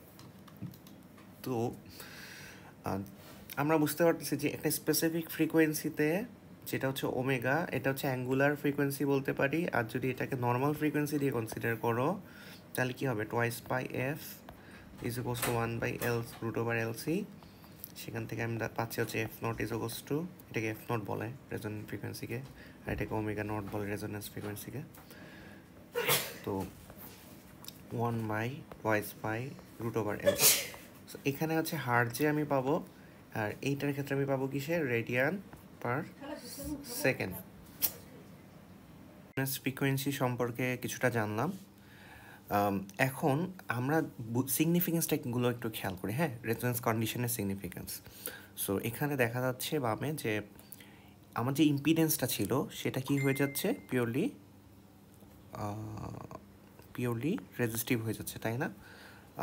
তো আমরা বুঝতে পারতেছি যে একটা স্পেসিফিক ফ্রিকোয়েন্সিতে, যেটা হচ্ছে ওমেগা, এটা হচ্ছে অ্যাঙ্গুলার ফ্রিকোয়েন্সি বলতে পারি। আর যদি এটাকে নর্মাল ফ্রিকোয়েন্সি দিয়ে কনসিডার করো তাহলে কী হবে, twice pi F is equals to 1/L √/LC। সেখান থেকে আমি পাচ্ছি হচ্ছে F not is equals to, এটাকে এফ নট বলে রেজোনেন্স ফ্রিকোয়েন্সিকে, আর এটাকে ওমেগা নট বলে রেজোনেন্স ফ্রিকোয়েন্সিকে। তো 1/2 পাই √/L। সো এখানে হচ্ছে হার্টজে আমি পাবো, আর এইটার ক্ষেত্রে আমি পাবো কিসে, রেডিয়ান পার সেকেন্ড। ফ্রিকোয়েন্সি সম্পর্কে কিছুটা জানলাম। এখন আমরা সিগনিফিকেন্সটাগুলো একটু খেয়াল করি, হ্যাঁ, রেজোন্যান্স কন্ডিশনের সিগনিফিকেন্স। সো এখানে দেখা যাচ্ছে বামে যে আমার যে ইম্পিডেন্সটা ছিল সেটা কি হয়ে যাচ্ছে, পিওরলি রেজিস্টিভ হয়ে যাচ্ছে, তাই না?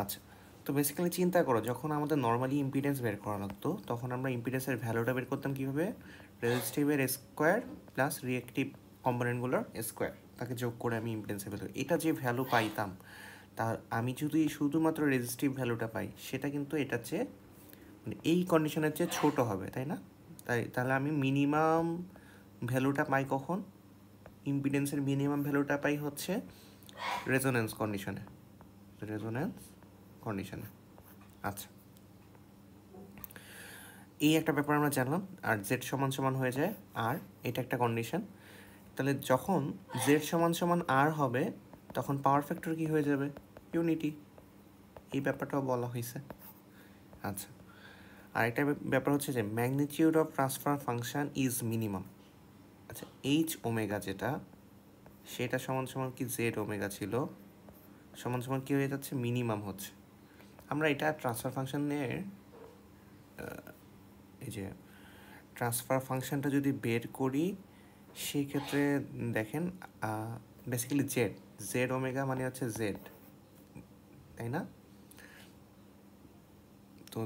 আচ্ছা, তো বেসিক্যালি চিন্তা করো, যখন আমাদের নর্মালি ইম্পিডেন্স বের করা লাগতো তখন আমরা ইম্পিডেন্সের ভ্যালুটা বের করতাম কীভাবে, রেজিস্টিভের স্কোয়ার প্লাস রিয়েক্টিভ কম্পোনেন্টগুলোর স্কোয়ার, তাকে যোগ করে আমি ইম্পিডেন্সের ভ্যালু, এটা যে ভ্যালু পাইতাম, তা আমি যদি শুধুমাত্র রেজিস্টিভ ভ্যালুটা পাই সেটা কিন্তু এটার চেয়ে, মানে এই কন্ডিশনের চেয়ে ছোটো হবে, তাই না? তাহলে আমি মিনিমাম ভ্যালুটা পাই কখন, ইম্পিডেন্সের মিনিমাম ভ্যালুটা পাই হচ্ছে রেজোন্যান্স কন্ডিশনে। আচ্ছা, এই একটা ব্যাপার আমরা জানলাম। আর জেড সমান সমান হয়ে যায় আর, এটা একটা কন্ডিশন। তাহলে যখন জেড সমান সমান আর হবে তখন পাওয়ার ফ্যাক্টর কি হয়ে যাবে, ইউনিটি। এই ব্যাপারটাও বলা হয়েছে। আচ্ছা, আর একটা ব্যাপার হচ্ছে যে magnitude of transfer function is minimum. আচ্ছা, এইচ ওমেগা যেটা, সেটা সমান সমান কি জেড ওমেগা ছিল, সমান সমান কী হয়ে যাচ্ছে, মিনিমাম হচ্ছে। আমরা এটা ট্রান্সফার ফাংশনের, এই যে ট্রান্সফার ফাংশনটা যদি বের করি সেই ক্ষেত্রে দেখেন বেসিক্যালি জেড ওমেগা মানে হচ্ছে জেড, তাই না? তো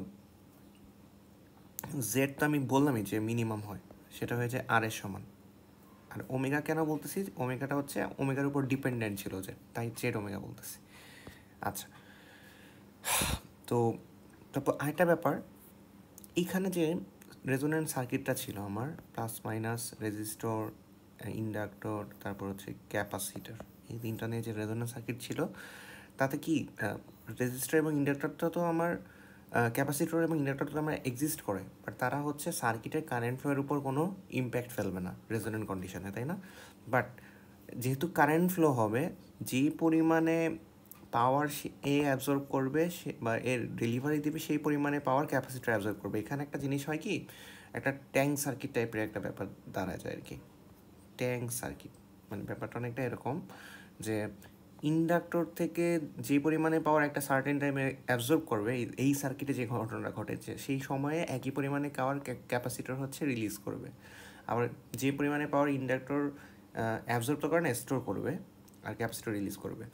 জেড তো আমি বললামই যে মিনিমাম হয়, সেটা হয়ে যায় আর এর সমান। আর ওমেগা কেন বলতেছি, ওমেগাটা হচ্ছে ওমেগার উপর ডিপেন্ডেন্ট ছিল যে, তাই জেড ওমেগা বলতেছি। আচ্ছা, তো তারপর আরেকটা ব্যাপার, এইখানে যে রেজোন্যান্স সার্কিটটা ছিল আমার, প্লাস মাইনাস রেজিস্টর, ইন্ডাক্টর, তারপর হচ্ছে ক্যাপাসিটর, এই তিনটা নিয়ে যে রেজোন্যান্স সার্কিট ছিল, তাতে কি রেজিস্টর এবং ইন্ডাক্টরটা তো আমার, ক্যাপাসিটর এবং ইন্ডাক্টর তো আমার এক্সিস্ট করে, বাট তারা হচ্ছে সার্কিটের কারেন্ট ফ্লোয়ের উপর কোনো ইম্প্যাক্ট ফেলবে না রেজোন্যান্ট কন্ডিশনে, তাই না? বাট যেহেতু কারেন্ট ফ্লো হবে, যে পরিমাণে পাওয়ার এ অ্যাবজর্ব করবে সে, বা এর ডেলিভারি দেবে, সেই পরিমাণে পাওয়ার ক্যাপাসিটর অ্যাবজর্ব করবে। এখানে একটা জিনিস হয় কি, একটা ট্যাঙ্ক সার্কিট টাইপের একটা ব্যাপার দাঁড়ায় যায় আর কি। ট্যাঙ্ক সার্কিট মানে ব্যাপারটা অনেকটা এরকম যে ইন্ডাক্টর থেকে যে পরিমাণে পাওয়ার একটা সার্টেন টাইমে অ্যাবজর্ব করবে, এই সার্কিটে যে ঘটনাটা ঘটেছে সেই সময়ে একই পরিমাণে পাওয়ার ক্যাপাসিটর হচ্ছে রিলিজ করবে। আবার যে পরিমাণে পাওয়ার ইন্ডাক্টর অ্যাবজর্ব তো করে না, স্টোর করবে, আর ক্যাপাসিটর রিলিজ করবে।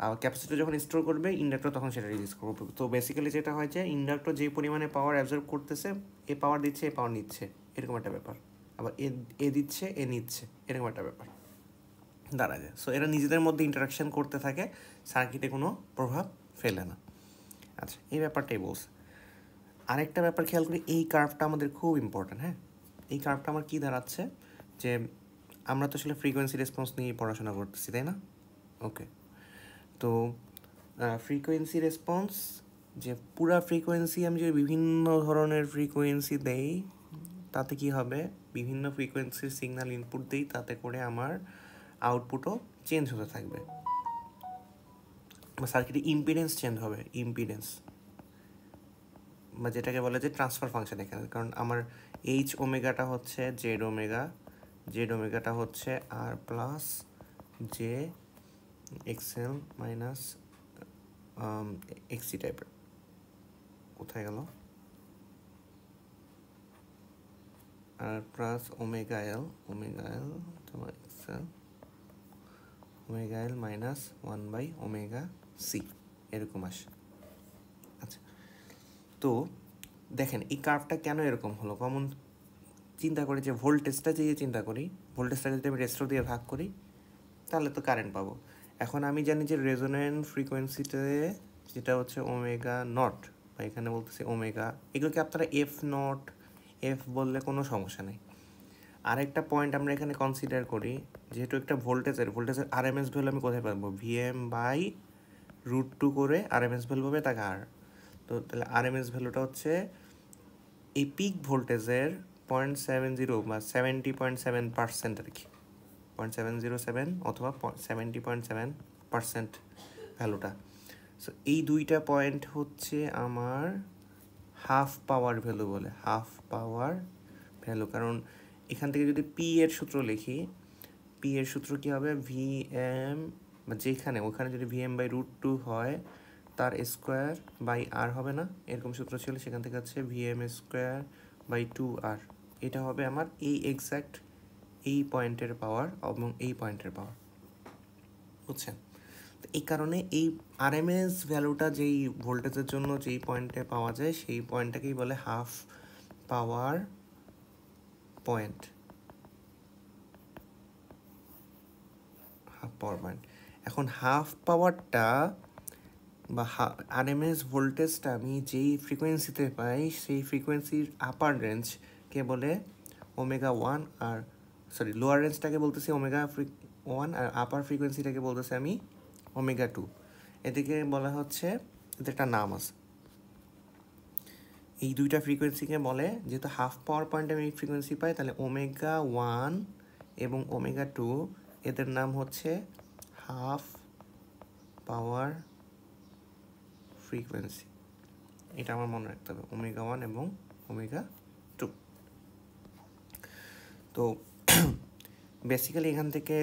আর ক্যাপাসিটর যখন স্টোর করবে, ইন্ডাক্টর তখন সেটা রিলিজ করবে। তো বেসিক্যালি যেটা হয় যে ইন্ডাক্টর যে পরিমাণে পাওয়ার অ্যাবজর্ব করতেছে, এ পাওয়ার দিচ্ছে, এ পাওয়ার নিচ্ছে, এরকম একটা ব্যাপার। আবার এ দিচ্ছে, এ নিচ্ছে, এরকম একটা ব্যাপার দাঁড়া যায়। সো এরা নিজেদের মধ্যে ইন্টারাকশান করতে থাকে, সার্কিটে কোনো প্রভাব ফেলে না। আচ্ছা, এই ব্যাপারটাই বলছে। আরেকটা ব্যাপার খেয়াল করি, এই কার্ভটা আমাদের খুব ইম্পর্ট্যান্ট। হ্যাঁ, এই কার্ভটা আমার কী দাঁড়াচ্ছে, যে আমরা তো আসলে ফ্রিকোয়েন্সি রেসপন্স নিয়ে পড়াশোনা করতেছি, তাই না? ওকে, তো ফ্রিকোয়েন্সি রেসপন্স, যে পুরা ফ্রিকোয়েন্সি আমি যদি বিভিন্ন ধরনের ফ্রিকোয়েন্সি দেই তাতে কি হবে, বিভিন্ন ফ্রিকোয়েন্সির সিগন্যাল ইনপুট দিই, তাতে করে আমার আউটপুটও চেঞ্জ হতে থাকবে, বা সার্কিটে ইম্পিডেন্স চেঞ্জ হবে, ইম্পিডেন্স বা যেটাকে বলে যে ট্রান্সফার ফাংশন এখানে। কারণ আমার এইচ ওমেগাটা হচ্ছে জেড ওমেগা, জেড ওমেগাটা হচ্ছে R plus J XL minus XC টাইপের। কোথায় গেল, আর প্লাস ওমেগা এল অথবা এক্সেল ওমেগা এল মাইনাস 1/ওমেগা সি এরকম আসে। আচ্ছা, তো দেখেন এই কার্ভটা কেন এরকম হলো। কমন চিন্তা করি যে ভোল্টেজটা চিন্তা করি, ভোল্টেজটাকে যদি আমি রেজিস্টর দিয়ে ভাগ করি তাহলে তো কারেন্ট পাবো। এখন আমি জানি যে রেজোন্যান্ট ফ্রিকোয়েন্সিতে যেটা হচ্ছে ওমেগা নট, বা এখানে বলতেছি ওমেগা, এগুলোকে আপনারা এফ নট এফ বললে কোনো সমস্যা নেই। আরেকটা পয়েন্ট আমরা এখানে কনসিডার করি, যেহেতু একটা ভোল্টেজের আরএমএস ভ্যালু আমি কোথায় পাবো, Vm/√2 করে আরএমএস ভ্যালু হবে তাকে আর। তো তাহলে আরএমএস ভ্যালুটা হচ্ছে এই পিক ভোল্টেজের 0.70 বা 70.7% আর কি, 0.707 অথবা 70.7% ভ্যালুটা। সো এই দুইটা পয়েন্ট হচ্ছে আমার হাফ পাওয়ার ভ্যালু বলে, হাফ পাওয়ার ভ্যালু। কারণ এখান থেকে যদি পি এর সূত্র লিখি, পি এর সূত্র কী হবে, Vm বা যেখানে ওখানে যদি Vm/√2 হয় তার স্কোয়ার বাই আর হবে না, এরকম সূত্র ছিল, সেখান থেকে হচ্ছে Vm²/2r। এটা হবে আমার এই এক্স্যাক্ট এই পয়েন্টের পাওয়ার এবং এই পয়েন্টের পাওয়ার, বুঝছেন। তো এই কারণে এই আরএমএস ভ্যালুটা যেই ভোল্টেজের জন্য যেই পয়েন্টে পাওয়া যায় সেই পয়েন্টটাকেই বলে half power point, half power point. এখন হাফ পাওয়ারটা বা আরএমএস ভোল্টেজটা আমি যেই ফ্রিকোয়েন্সিতে পাই সেই ফ্রিকোয়েন্সির আপার রেঞ্জকে বলে ওমেগা 1, আর লোয়ার রেঞ্জটাকে বলতেছি ওমেগা 1, আর আপার ফ্রিকোয়েন্সিটাকে বলতেছি আমি ওমেগা 2। এদিকে বলা হচ্ছে, এদের একটা নাম আছে, এই দুইটা ফ্রিকোয়েন্সিকে বলে, যেহেতু হাফ পাওয়ার পয়েন্টে আমি ফ্রিকোয়েন্সি পাই, তাহলে ওমেগা 1 এবং ওমেগা 2 এদের নাম হচ্ছে হাফ পাওয়ার ফ্রিকোয়েন্সি। এটা আমার মনে রাখতে হবে, ওমেগা 1 এবং ওমেগা 2। তো বেসিক্যালি এখান থেকে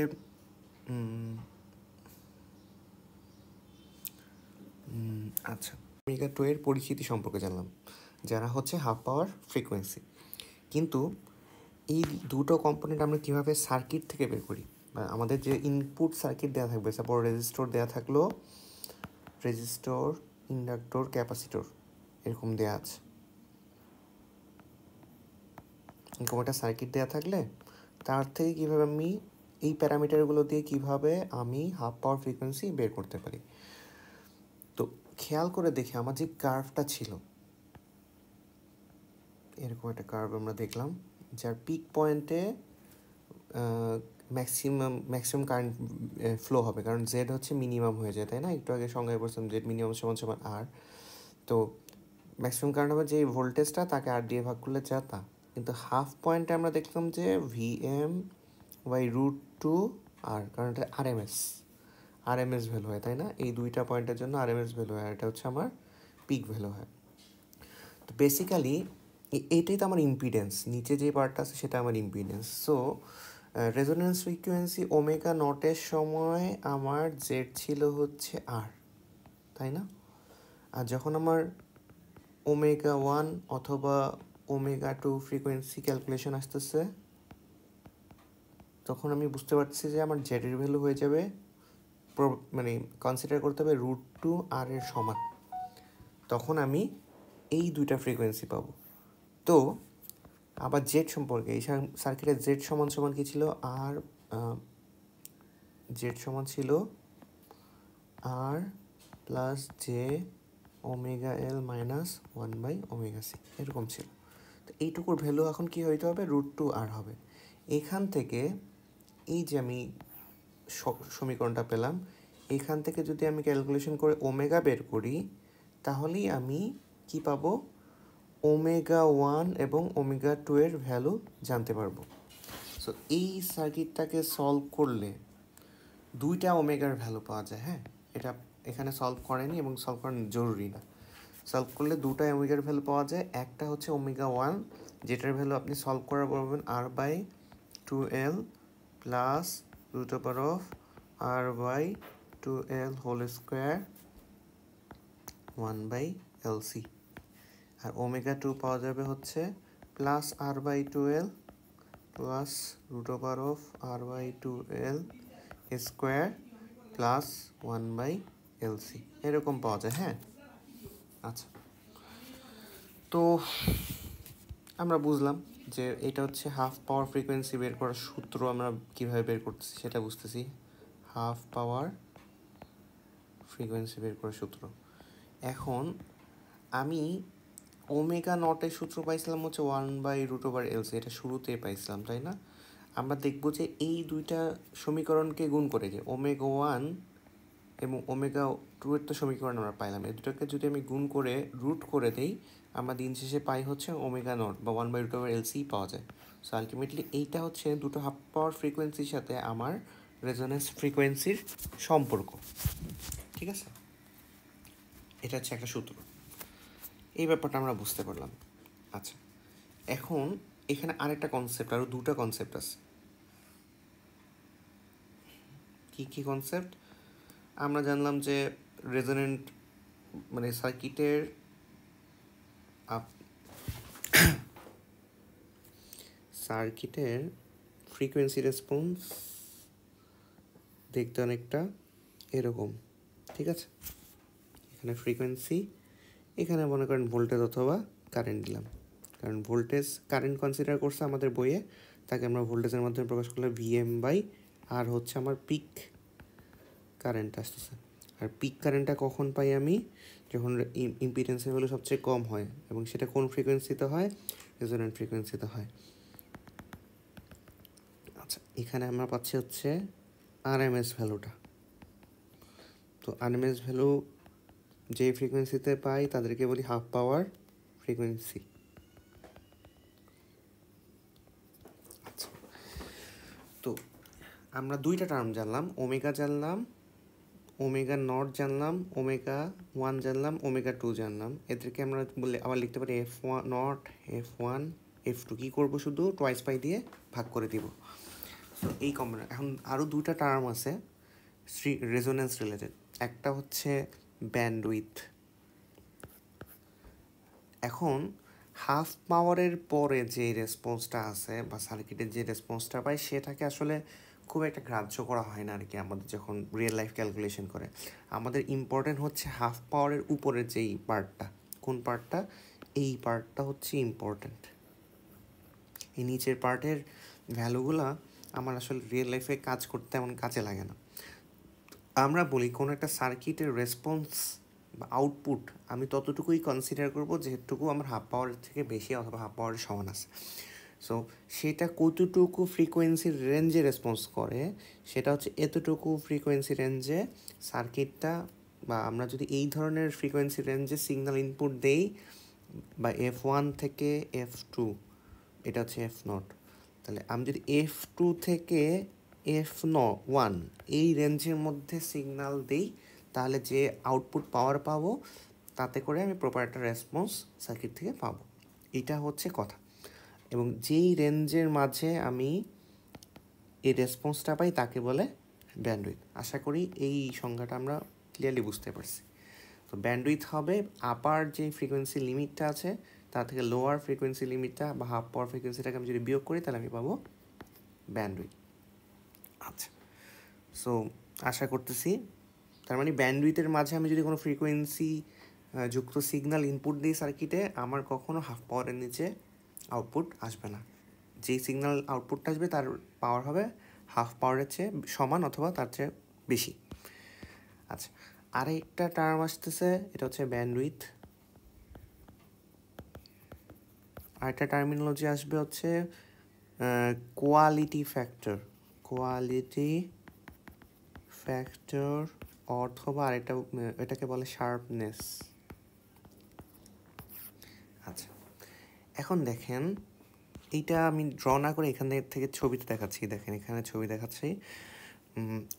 আচ্ছা, ওমেগা 2 এর পরিচিতি সম্পর্কে জানলাম, যারা হচ্ছে হাফ পাওয়ার ফ্রিকোয়েন্সি। কিন্তু এই দুটো কম্পোনেন্ট আমরা কীভাবে সার্কিট থেকে বের করি, আমাদের যে ইনপুট সার্কিট দেওয়া থাকবে, সাপোজ রেজিস্টর দেওয়া থাকলো, রেজিস্টর, ইন্ডাক্টর, ক্যাপাসিটর এরকম দেওয়া আছে, এরকম একটা সার্কিট দেওয়া থাকলে তার থেকে কীভাবে আমি এই প্যারামিটারগুলো দিয়ে কীভাবে আমি হাফ পাওয়ার ফ্রিকোয়েন্সি বের করতে পারি। তো খেয়াল করে দেখি আমার যে কার্ভটা ছিল, এরকম একটা কার্ভ আমরা দেখলাম, যার পিক পয়েন্টে ম্যাক্সিমাম কারেন্ট ফ্লো হবে, কারণ জেড হচ্ছে মিনিমাম হয়ে যায়, তাই না, একটু আগে সংজ্ঞায় বলছিলাম জেড মিনিমাম সমান আর। তো ম্যাক্সিমাম কারেন্ট হবে যে ভোল্টেজটা, তাকে আর দিয়ে ভাগ করলে যা তা। কিন্তু হাফ পয়েন্টে আমরা দেখলাম যে Vm/√2 আর, কারণ এটা আরএমএস ভ্যালু হয়, তাই না, এই দুইটা পয়েন্টের জন্য আরএমএস ভ্যালু হয়, এটা হচ্ছে আমার পিক ভ্যালু হয়। তো বেসিক্যালি এইটাই তো আমার ইম্পিডেন্স, নিচে যে পার্টটা আছে সেটা আমার impedance. So resonance frequency omega 0 সময় আমার জেড ছিল হচ্ছে আর, তাই না। আর যখন আমার ওমেগা 1 অথবা ওমেগা 2 ফ্রিকোয়েন্সি ক্যালকুলেশন আসতেছে, তখন আমি বুঝতে পারছি যে আমার জেডের ভ্যালু হয়ে যাবে, মানে কনসিডার করতে হবে √2 আর এর সমান। তখন আমি এই দুইটা ফ্রিকোয়েন্সি পাবো। তো আবার জেড সম্পর্কে, এই সার্কিটের জেড সমান কী ছিল, আর জেড সমান ছিল R plus J omega L minus 1/ওমেগা সি, এরকম ছিল। তো এইটুকুর ভ্যালু এখন কী হইতে হবে, √2 আর হবে। এখান থেকে এই যে আমি সমীকরণটা পেলাম, এখান থেকে যদি আমি ক্যালকুলেশন করে ওমেগা বের করি, তাহলেই আমি কি পাবো, ওমেগা 1 এবং ওমেগা 2 এর ভ্যালু জানতে পারবো। সো এই সার্কিটটাকে সলভ করলে দুইটা ওমেগার ভ্যালু পাওয়া যায়। হ্যাঁ, এটা এখানে সলভ করেনি এবং সলভ করা জরুরি না। সলভ করলে দুটা ওমেগার ভ্যালু পাওয়া যায়, একটা হচ্ছে ওমেগা 1, যেটার ভ্যালু আপনি সলভ করার পারবেন R/2L plus √R/2L whole square 1/LC। আর ওমেগা 2 পাওয়া যাবে হচ্ছে +r/2l plus √r/2l square plus 1/LC এরকম পাওয়া যায়। হ্যাঁ, আচ্ছা, তো আমরা বুঝলাম যে এটা হচ্ছে হাফ পাওয়ার ফ্রিকোয়েন্সি বের করার সূত্র। আমরা কীভাবে বের করতেছি সেটা বুঝতেছি। হাফ পাওয়ার ফ্রিকোয়েন্সি বের করার সূত্র। এখন আমি ওমেগা নটের সূত্র পাইছিলাম হচ্ছে 1/√LC, এটা শুরুতেই পাইছিলাম, তাই না? আমরা দেখব যে এই দুইটা সমীকরণকে গুণ করে, যে ওমেগা 1 এবং ওমেগা 2 এর তো সমীকরণ আমরা পাইলাম, এই দুটোকে যদি আমি গুণ করে রুট করে দিই, আমরা দিন শেষে পাই হচ্ছে ওমেগা নট বা 1/√LC পাওয়া যায়। সো আলটিমেটলি এইটা হচ্ছে দুটো হাফ পাওয়ার ফ্রিকোয়েন্সির সাথে আমার রেজোনেন্স ফ্রিকোয়েন্সির সম্পর্ক। ঠিক আছে, এটা হচ্ছে একটা সূত্র। এই ব্যাপারটা আমরা বুঝতে পারলাম। আচ্ছা, এখন এখানে আরেকটা কনসেপ্ট, আরও দুটো কনসেপ্ট আছে। কী কী কনসেপ্ট? আমরা জানলাম যে রেজোনেন্ট মানে সার্কিটের ফ্রিকোয়েন্সি রেসপন্স দেখতে অনেকটা এরকম। ঠিক আছে, এখানে ফ্রিকোয়েন্সি, এখানে মনে করেন ভোল্টেজ অথবা কারেন্ট দিলাম, কারণ ভোল্টেজ কারেন্ট কনসিডার করছে আমাদের বইয়ে, তাকে আমরা ভোল্টেজের মাধ্যমে প্রকাশ করলে VM/R হচ্ছে আমার পিক কারেন্ট আসতেছে। আর পিক কারেন্টটা কখন পাই আমি? যখন ইম্পিডেন্সের ভ্যালু সবচেয়ে কম হয়, এবং সেটা কোন ফ্রিকোয়েন্সিতে হয়? রেজোন্যান্ট ফ্রিকোয়েন্সিতে হয়। আচ্ছা, এখানে আমরা পাচ্ছি হচ্ছে RMS ভ্যালুটা। তো RMS ভ্যালু যে ফ্রিকোয়েন্সিতে পাই তাদেরকে বলি হাফ পাওয়ার ফ্রিকোয়েন্সি। আচ্ছা, তো আমরা দুইটা টার্ম জানলাম, ওমেগা জানলাম, ওমেগা নট জানলাম, ওমেগা 1 জানলাম, ওমেগা 2 জানলাম। এদেরকে আমরা বলে আবার লিখতে পারি F1 নট, F1, F2। কী করবো? শুধু টয়েস পাই দিয়ে ভাগ করে দিব। তো এই কম্বিনেশন। এখন আরও দুইটা টার্ম আছে রেজোনেন্স রিলেটেড। একটা হচ্ছে ব্যান্ডউইথ। এখন হাফ পাওয়ারের পরে যে রেসপন্সটা আছে বা সার্কিটের যে রেসপন্সটা পাই, সেটাকে আসলে খুব একটা গ্রাহ্য করা হয় না আর কি আমাদের যখন রিয়েল লাইফ ক্যালকুলেশন করে। আমাদের ইম্পর্টেন্ট হচ্ছে হাফ পাওয়ারের উপরের যেই পার্টটা। কোন পার্টটা? এই পার্টটা হচ্ছে ইম্পর্টেন্ট। এই নিচের পার্টের ভ্যালুগুলা আমার আসলে রিয়েল লাইফে কাজ করতে এমন কাজে লাগে না। আমরা বলি কোনো একটা সার্কিটের রেসপন্স বা আউটপুট আমি ততটুকুই কনসিডার করবো যেটুকু আমার হাফ পাওয়ারের থেকে বেশি অথবা হাফ পাওয়ারের সমান আছে। সো সেটা কতটুকু ফ্রিকোয়েন্সির রেঞ্জে রেসপন্স করে, সেটা হচ্ছে এতটুকু ফ্রিকোয়েন্সি রেঞ্জে সার্কিটটা, বা আমরা যদি এই ধরনের ফ্রিকোয়েন্সি রেঞ্জে সিগন্যাল ইনপুট দেই, বা F1 থেকে F2, এটা হচ্ছে F0, তাহলে আমি যদি F2 থেকে F1 এই রেঞ্জের মধ্যে সিগন্যাল দিই, তাহলে যে আউটপুট পাওয়ার পাবো তাতে করে আমি প্রপার একটা রেসপন্স সার্কিট থেকে পাবো। এটা হচ্ছে কথা। এবং যেই রেঞ্জের মাঝে আমি এই রেসপন্সটা পাই তাকে বলে ব্যান্ডউইথ। আশা করি এই সংজ্ঞাটা আমরা ক্লিয়ারলি বুঝতে পারছি। তো ব্যান্ডউইথ হবে আপার যে ফ্রিকোয়েন্সি লিমিটটা আছে তার থেকে লোয়ার ফ্রিকোয়েন্সি লিমিটটা বা হাফ পাওয়ার ফ্রিকোয়েন্সিটাকে আমি যদি বিয়োগ করি, তাহলে আমি পাবো ব্যান্ডউইথ। আচ্ছা, সো আশা করতেছি তার মানে ব্যান্ডউইথের মাঝে আমি যদি কোনো ফ্রিকোয়েন্সি যুক্ত সিগন্যাল ইনপুট দিই সার্কিটে, আমার কখনো হাফ পাওয়ারের নিচে আউটপুট আসবে না। যেই সিগন্যাল আউটপুটটা আসবে তার পাওয়ার হবে হাফ পাওয়ারের চেয়ে সমান অথবা তার চেয়ে বেশি। আচ্ছা, আরেকটা টার্ম আসতেছে, এটা হচ্ছে ব্যান্ডউইথ। আরেকটা টার্মিনোলজি আসবে হচ্ছে কোয়ালিটি ফ্যাক্টর। কোয়ালিটি ফ্যাক্টর অথবা আরেকটা এটাকে বলে শার্পনেস। আচ্ছা, এখন দেখেন এইটা আমি ড্র না করে এখান থেকে ছবিতে দেখাচ্ছি। দেখেন এখানে ছবি দেখাচ্ছি।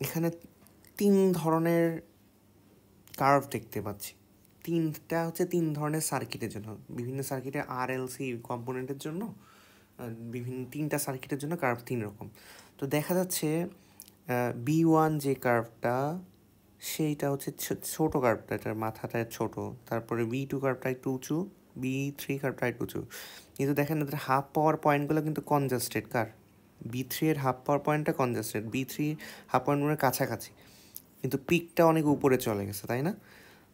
এখানে 3 ধরনের কার্ভ দেখতে পাচ্ছি। তিনটা হচ্ছে 3 ধরনের সার্কিটের জন্য, বিভিন্ন সার্কিটের RLC কম্পোনেন্টের জন্য বিভিন্ন 3টা সার্কিটের জন্য কার্ভ 3 রকম। তো দেখা যাচ্ছে B1 যে কার্ভটা সেইটা হচ্ছে ছোটো কার্ভটা, এটার মাথাটা ছোট। তারপরে B2 কার্ভটা একটু উঁচু, B3 কার্ভটা একটু উঁচু, কিন্তু দেখেন এদের হাফ পাওয়ার পয়েন্টগুলো কিন্তু কনজাস্টেড। কার? B3 এর হাফ পাওয়ার পয়েন্টটা কনজাস্টেড, B3 হাফ পয়েন্টের কাছাকাছি, কিন্তু পিকটা অনেক উপরে চলে গেছে, তাই না?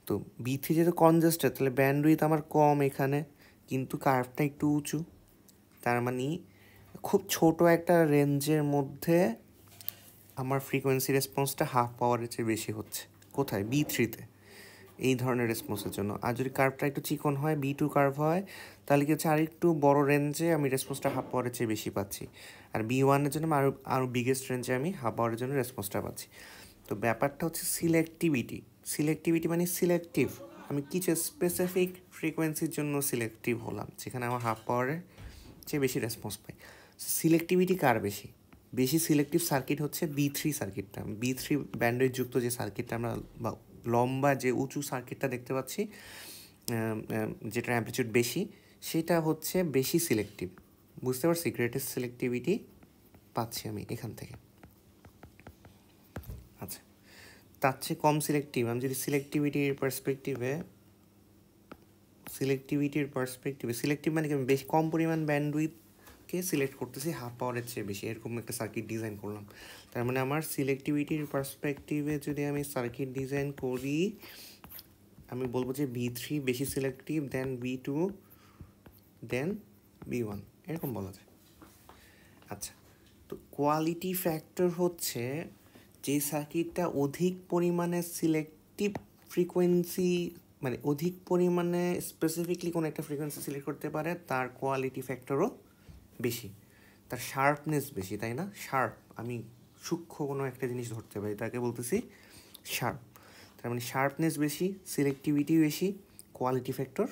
তো B3 যেহেতু কনজাস্টেড, তাহলে ব্যান্ডউইথ আমার কম এখানে, কিন্তু কার্ভটা একটু উঁচু। তার মানে খুব ছোট একটা রেঞ্জের মধ্যে আমার ফ্রিকোয়েন্সি রেসপন্সটা হাফ পাওয়ারের চেয়ে বেশি হচ্ছে। কোথায়? B3-তে, এই ধরনের রেসপন্সের জন্য। আর যদি কার্ভটা একটু চিকন হয়, B2 কার্ভ হয়, তাহলে কি হচ্ছে আরেকটু বড় রেঞ্জে আমি রেসপন্সটা হাফ পাওয়ারের চেয়ে বেশি পাচ্ছি। আর B1-এর জন্য আরও বিগেস্ট রেঞ্জে আমি হাফ পাওয়ারের জন্য রেসপন্সটা পাচ্ছি। তো ব্যাপারটা হচ্ছে সিলেক্টিভিটি। সিলেক্টিভিটি মানে সিলেক্টিভ, আমি কিছু স্পেসিফিক ফ্রিকোয়েন্সির জন্য সিলেক্টিভ হলাম, যেখানে আমার হাফ পাওয়ারের চেয়ে বেশি রেসপন্স পাই। সিলেক্টিভিটি কার বেশি? বেশি সিলেক্টিভ সার্কিট হচ্ছে B3 সার্কিটটা। B3 ব্যান্ডউইথ যুক্ত যে সার্কিটটা আমরা, বা লম্বা যে উঁচু সার্কিটটা দেখতে পাচ্ছি, যেটার অ্যাম্পলিটিউড বেশি, সেটা হচ্ছে বেশি সিলেক্টিভ। বুঝতে পারছি? গ্রেটেস্ট সিলেক্টিভিটি পাচ্ছি আমি এখান থেকে। আচ্ছা, তার চেয়ে কম সিলেক্টিভ, আমি যদি সিলেক্টিভিটির পার্সপেক্টিভে সিলেক্টিভ মানে কি, আমি বেশি কম পরিমাণ ব্যান্ডউইথকে সিলেক্ট করতেছি হাফ পাওয়ারের চেয়ে বেশি, এরকম একটা সার্কিট ডিজাইন করলাম। তার মানে আমার সিলেক্টিভিটির পার্সপেক্টিভে যদি আমি সার্কিট ডিজাইন করি, আমি বলবো যে B3 বেশি সিলেক্টিভ দেন B2 দেন B1, এরকম বলা যায়। আচ্ছা, তো কোয়ালিটি ফ্যাক্টর হচ্ছে যে সার্কিটটা অধিক পরিমাণে সিলেক্টিভ ফ্রিকোয়েন্সি, মানে অধিক পরিমাণে স্পেসিফিকলি কোনো একটা ফ্রিকোয়েন্সি সিলেক্ট করতে পারে, তার কোয়ালিটি ফ্যাক্টরও বেশি, তার শার্পনেস বেশি, তাই না? শার্প, আমি সূক্ষ্ম কোনো একটা জিনিস ধরতে পারি, তাকে বলতেছি শার্প। তার মানে শার্পনেস বেশি, সিলেক্টিভিটি বেশি, কোয়ালিটি ফ্যাক্টর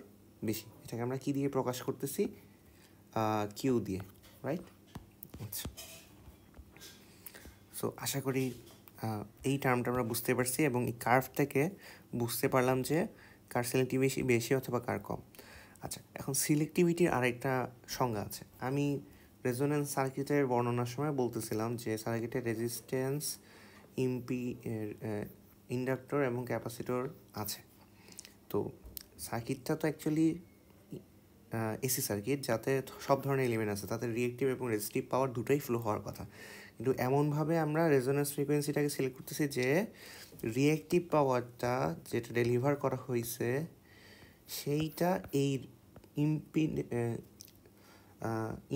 বেশি। এটাকে আমরা কী দিয়ে প্রকাশ করতেছি? কিউ দিয়ে, রাইট? আচ্ছা, সো আশা করি এই টার্মটা আমরা বুঝতে পারছি, এবং এই কার্ভ থেকে বুঝতে পারলাম যে কার সিলেক্টিভিটি বেশি অথবা কার কম। আচ্ছা, এখন সিলেক্টিভিটির আরেকটা সংজ্ঞা আছে। আমি রেজোনেন্স সার্কিটের বর্ণনার সময় বলতেছিলাম যে সার্কিটের রেজিস্ট্যান্স, ইন্ডাক্টর এবং ক্যাপাসিটর আছে। তো সার্কিটটা তো অ্যাকচুয়ালি এসি সার্কিট, যাতে সব ধরনের এলিমেন্ট আছে, তাতে রিয়েক্টিভ এবং রেজিস্টিভ পাওয়ার দুটোই ফ্লো হওয়ার কথা। কিন্তু এমনভাবে আমরা রেজোনেন্স ফ্রিকোয়েন্সিটাকে সিলেক্ট করতেছি যে রিয়েক্টিভ পাওয়ারটা যেটা ডেলিভার করা হয়েছে সেইটা এই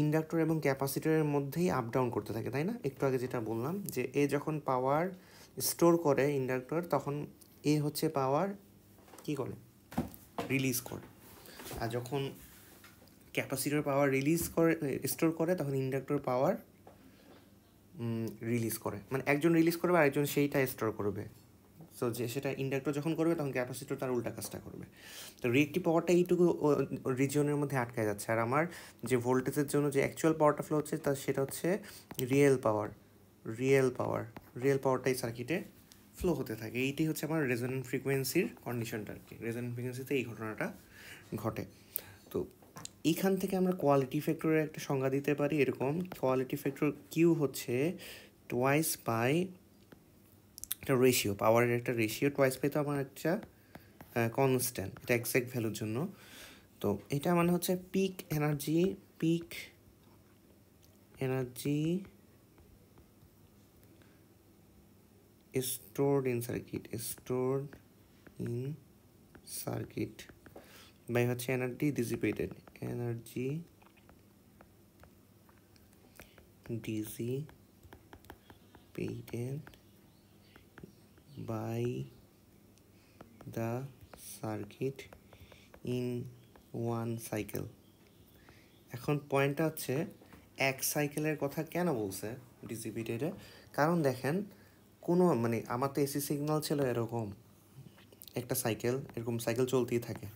ইন্ডাক্টর এবং ক্যাপাসিটরের মধ্যেই আপ ডাউন করতে থাকে, তাই না? একটু আগে যেটা বললাম যে এ যখন পাওয়ার স্টোর করে ইন্ডাক্টর, তখন এ হচ্ছে পাওয়ার কী করে? রিলিজ করে। আর যখন ক্যাপাসিটর পাওয়ার স্টোর করে, তখন ইন্ডাক্টর পাওয়ার রিলিজ করে। মানে একজন রিলিজ করবে আর একজন সেইটা স্টোর করবে। সো যে সেটা ইন্ডাক্টর যখন করবে, তখন ক্যাপাসিটর তার উল্টা কাজটা করবে। তো রিয়েক্টিভ পাওয়ারটা এইটুকু রিজিয়নের মধ্যে আটকায় যাচ্ছে, আর আমার যে ভোল্টেজের জন্য যে অ্যাকচুয়াল পাওয়ারটা ফ্লো হচ্ছে, সেটা হচ্ছে রিয়েল পাওয়ারটাই সার্কিটে ফ্লো হতে থাকে। এইটাই হচ্ছে আমার রেজোনেন্ট ফ্রিকোয়েন্সির কন্ডিশনটা আর কি। রেজোনেন্ট ফ্রিকোয়েন্সিতে এই ঘটনাটা ঘটে। তো এইখান থেকে আমরা কোয়ালিটি ফ্যাক্টরের একটা সংজ্ঞা দিতে পারি এরকম: কোয়ালিটি ফ্যাক্টর কিউ হচ্ছে টোয়াইস বাই একটা রেশিও, পাওয়ারের একটা রেশিও, টোয়াইস বাই তো আমার একটা কনস্ট্যান্ট, এটা এক্সাক্ট ভ্যালুর জন্য। তো এটা মানে হচ্ছে peak energy stored in circuit by হচ্ছে energy dissipated by the circuit in one cycle. এখন পয়েন্টটা হচ্ছে এক সাইকেলের কথা কেন বলছে ডিসিপিটেডে? কারণ দেখেন, কোনো মানে আমার তো এসি সিগন্যাল ছিল এরকম একটা সাইকেল, এরকম সাইকেল চলতেই থাকে,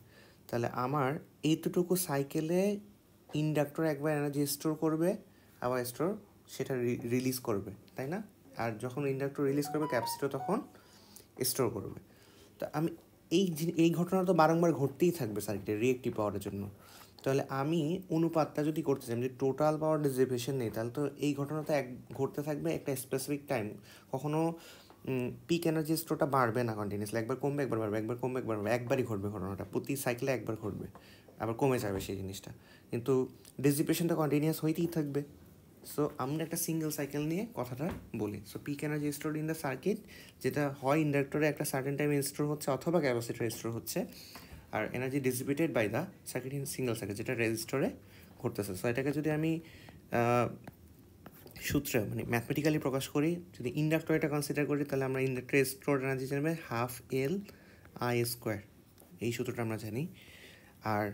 তাহলে আমার এইটুকু সাইকেলে ইন্ডাক্টর একবার এনার্জি স্টোর করবে, আবার সেটা রিলিজ করবে, তাই না? আর যখন ইন্ডাক্টর রিলিজ করবে, ক্যাপাসিটর তখন স্টোর করবে। তো আমি এই ঘটনা তো বারংবার ঘটতেই থাকবে সার্কিটের রিয়েক্টিভ পাওয়ারের জন্য। তাহলে আমি অনুপাতটা যদি করতে চাই, যদি টোটাল পাওয়ার ডিসিপেশন নেই, তাহলে তো এই ঘটনা তো ঘটতে থাকবে একটা স্পেসিফিক টাইম। কখনো পিক এনার্জি স্টোরটা বাড়বে না কন্টিনিউসলি, একবার কমবে একবার বাড়বে, একবার কমবে একবার বাড়বে, একবারই ঘটবে ঘটনাটা, প্রতি সাইকেলে একবার ঘটবে, আবার কমে যাবে সেই জিনিসটা, কিন্তু ডিসিপেশনটা কন্টিনিউয়াস হইতেই থাকবে। সো আমরা একটা সিঙ্গেল সাইকেল নিয়ে কথাটা বলি। So peak energy store in the circuit, যেটা হয় ইন্ডাক্টরে একটা সার্টেন টাইমে স্টোর হচ্ছে অথবা ক্যাপাসিটরে স্টোর হচ্ছে, আর energy dissipated by the circuit in single circuit, যেটা রেজিস্টরে ঘটতেছে। সো এটাকে যদি আমি সূত্রে মানে ম্যাথমেটিক্যালি প্রকাশ করি, যদি ইন্ডাক্টর এটা কনসিডার করি, তাহলে আমরা ইন্ডাক্টরে স্টোর এনার্জি জানবে ½ L I², এই সূত্রটা আমরা জানি। আর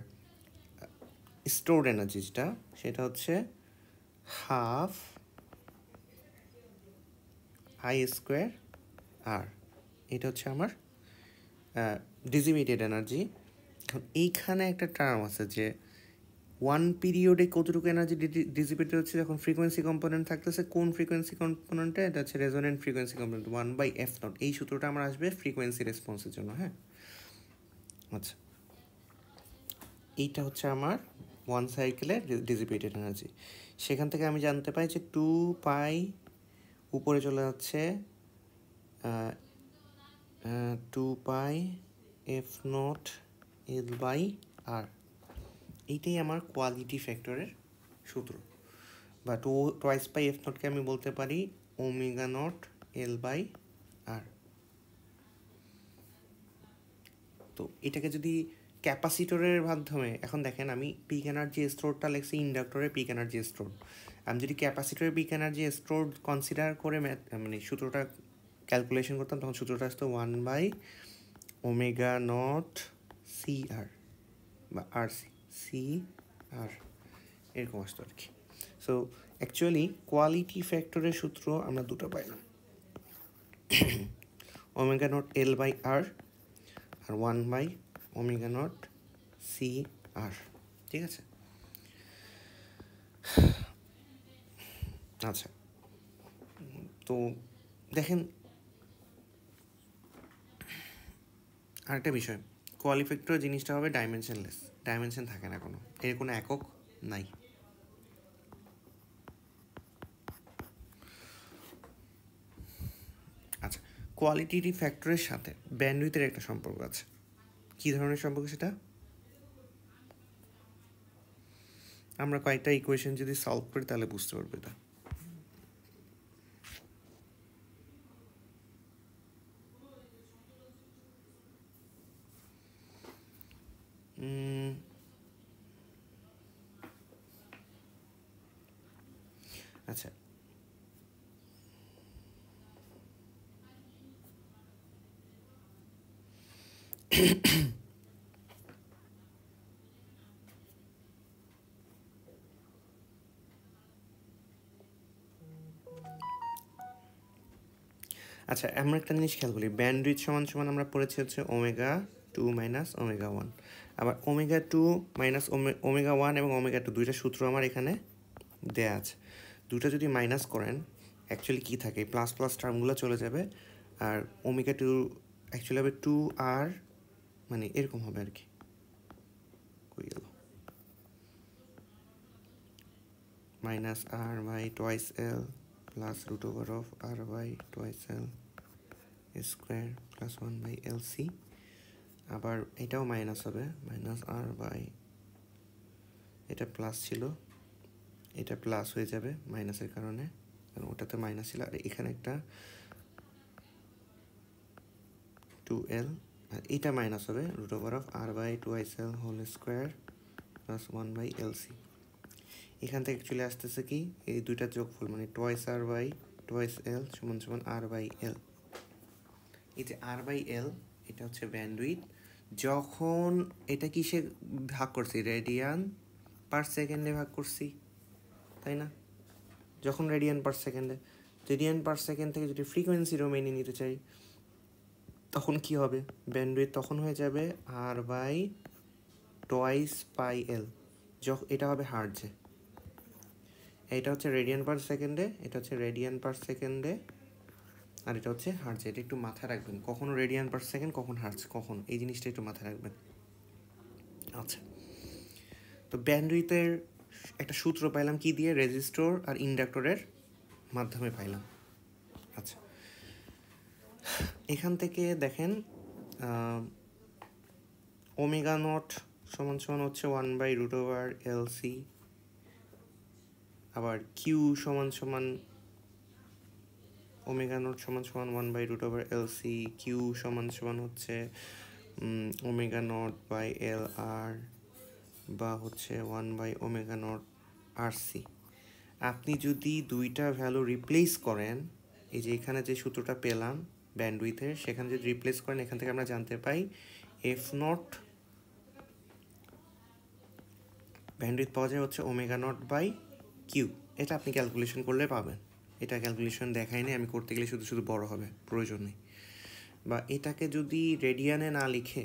স্টোরড এনার্জি যেটা, সেটা হচ্ছে ½ I²R, এটা হচ্ছে আমার ডিসিপেটেড এনার্জি। এখন এইখানে একটা টার্ম আছে যে ওয়ান পিরিয়ডে কতটুকু এনার্জি ডিসিপেটেড হচ্ছে, যখন ফ্রিকোয়েন্সি কম্পোনেন্ট থাকতেছে, কোন ফ্রিকোয়েন্সি কম্পোনেন্টে, এটা হচ্ছে রেজোনেন্ট ফ্রিকোয়েন্সি কম্পোনেন্ট 1/f0। এই সূত্রটা আমার আসবে ফ্রিকোয়েন্সি রেসপন্সের জন্য। হ্যাঁ, আচ্ছা, এইটা হচ্ছে আমার ওয়ান সাইকেলের ডিসিপেটেড এনার্জি। সেখান থেকে আমি জানতে পাই যে 2π উপরে চলে যাচ্ছে 2πf0L/R, এইটাই আমার কোয়ালিটি ফ্যাক্টরের সূত্র। বা 2/f0কে আমি বলতে পারি ω0L/R। তো এটাকে যদি ক্যাপাসিটরের মাধ্যমে, এখন দেখেন আমি পিক এনার্জি স্টোরটা লিখছি ইন্ডাক্টরের পিক এনার্জি স্টোর, আমি যদি ক্যাপাসিটরের পিক এনার্জি স্টোর কনসিডার করে মানে সূত্রটা ক্যালকুলেশন করতাম, তখন সূত্রটা আসতো 1/ω0CR বা CR, এরকম আসতো আর কি। সো অ্যাকচুয়ালি কোয়ালিটি ফ্যাক্টরের সূত্র আমরা দুটো পাইলাম, ω0L/R আর 1/ω0CR, ঠিক আছে। আচ্ছা, তো দেখেন আরেকটা বিষয়, কোয়ালিটি ফ্যাক্টর জিনিসটা হবে ডাইমেনশনলেস, ডাইমেনশন থাকে না, কোনো এর কোনো একক নাই। আচ্ছা, কোয়ালিটি ফ্যাক্টরের সাথে ব্যান্ডউইথের একটা সম্পর্ক আছে। কী ধরনের সম্পর্ক সেটা? আমরা কয়েকটা ইকুয়েশন যদি সলভ করি তাহলে বুঝতে পারবো এটা। আচ্ছা, আচ্ছা, আমরা একটা জিনিস খেয়াল করি, ব্যান্ডউইথ সমান সমান আমরা পড়েছি হচ্ছে ω2 - ω1, আবার ω2 - ω1 এবং ω2 দুইটা সূত্র আমার এখানে দেয়া আছে। দুটো যদি মাইনাস করেন অ্যাকচুয়ালি কী থাকে, প্লাস প্লাস টার্মগুলো চলে যাবে, আর ω2 অ্যাকচুয়ালি হবে 2R, মানে এরকম হবে আর কি। কই গেল, -R/2L plus √R/2L² plus 1/LC, আবার এটাও মাইনাস হবে, -R/, এটা প্লাস ছিল, এটা প্লাস হয়ে যাবে মাইনাসের কারণে, কারণ ওটাতে মাইনাস ছিল, আর এখানে একটা 2L, আর এটা মাইনাস হবে √R/2L² প্লাস 1/LC। এখান থেকে চলে আসতেছে কি, এই দুইটার যোগফল মানে 2R/2L = R/L। এই যে R/L, এটা হচ্ছে ব্যান্ডউইথ, যখন এটা কিসে ভাগ করছি, রেডিয়ান পার সেকেন্ডে ভাগ করছি, তাই না? যখন রেডিয়ান পার সেকেন্ডে, রেডিয়ান পার সেকেন্ড থেকে যদি ফ্রিকোয়েন্সি ডোমেইনে নিতে চাই তখন কি হবে, ব্যান্ডউইথ তখন হয়ে যাবে R/2πL, এটা হবে হার্টজে, এটা হচ্ছে রেডিয়ান পার সেকেন্ডে, এটা হচ্ছে রেডিয়ান পার সেকেন্ডে, আর এটা হচ্ছে হার্টজে। এটা একটু মাথায় রাখবেন, কখনো রেডিয়ান পার সেকেন্ড, কখন হার্টজ, কখন, এই জিনিসটা একটু মাথায় রাখবেন। আচ্ছা, তো ব্যান্ডউইথের একটা সূত্র পাইলাম কি দিয়ে, রেজিস্টর আর ইন্ডাক্টরের মাধ্যমে পাইলাম। আচ্ছা, এখান থেকে দেখেন ওমেগা নট সমান সমান হচ্ছে 1/√LC, আবার কিউ সমান সমান ওমেগা নট সমান সমান 1/√LC, কিউ সমান সমান হচ্ছে ওমেগা নট বাই LR বা হচ্ছে 1/ω0RC। আপনি যদি দুইটা ভ্যালু রিপ্লেস করেন, এই যে এখানে যে সূত্রটা পেলাম ব্যান্ডউইথের, সেখানে যদি রিপ্লেস করেন এখান থেকে আমরা জানতে পাই F0 ব্যান্ডউইথ পাওয়া যায় হচ্ছে ω0/Q। এটা আপনি ক্যালকুলেশন করলে পাবেন। এটা ক্যালকুলেশন দেখায়নি, আমি করতে গেলে শুধু শুধু বড় হবে, প্রয়োজন নেই। বা এটাকে যদি রেডিয়ানে না লিখে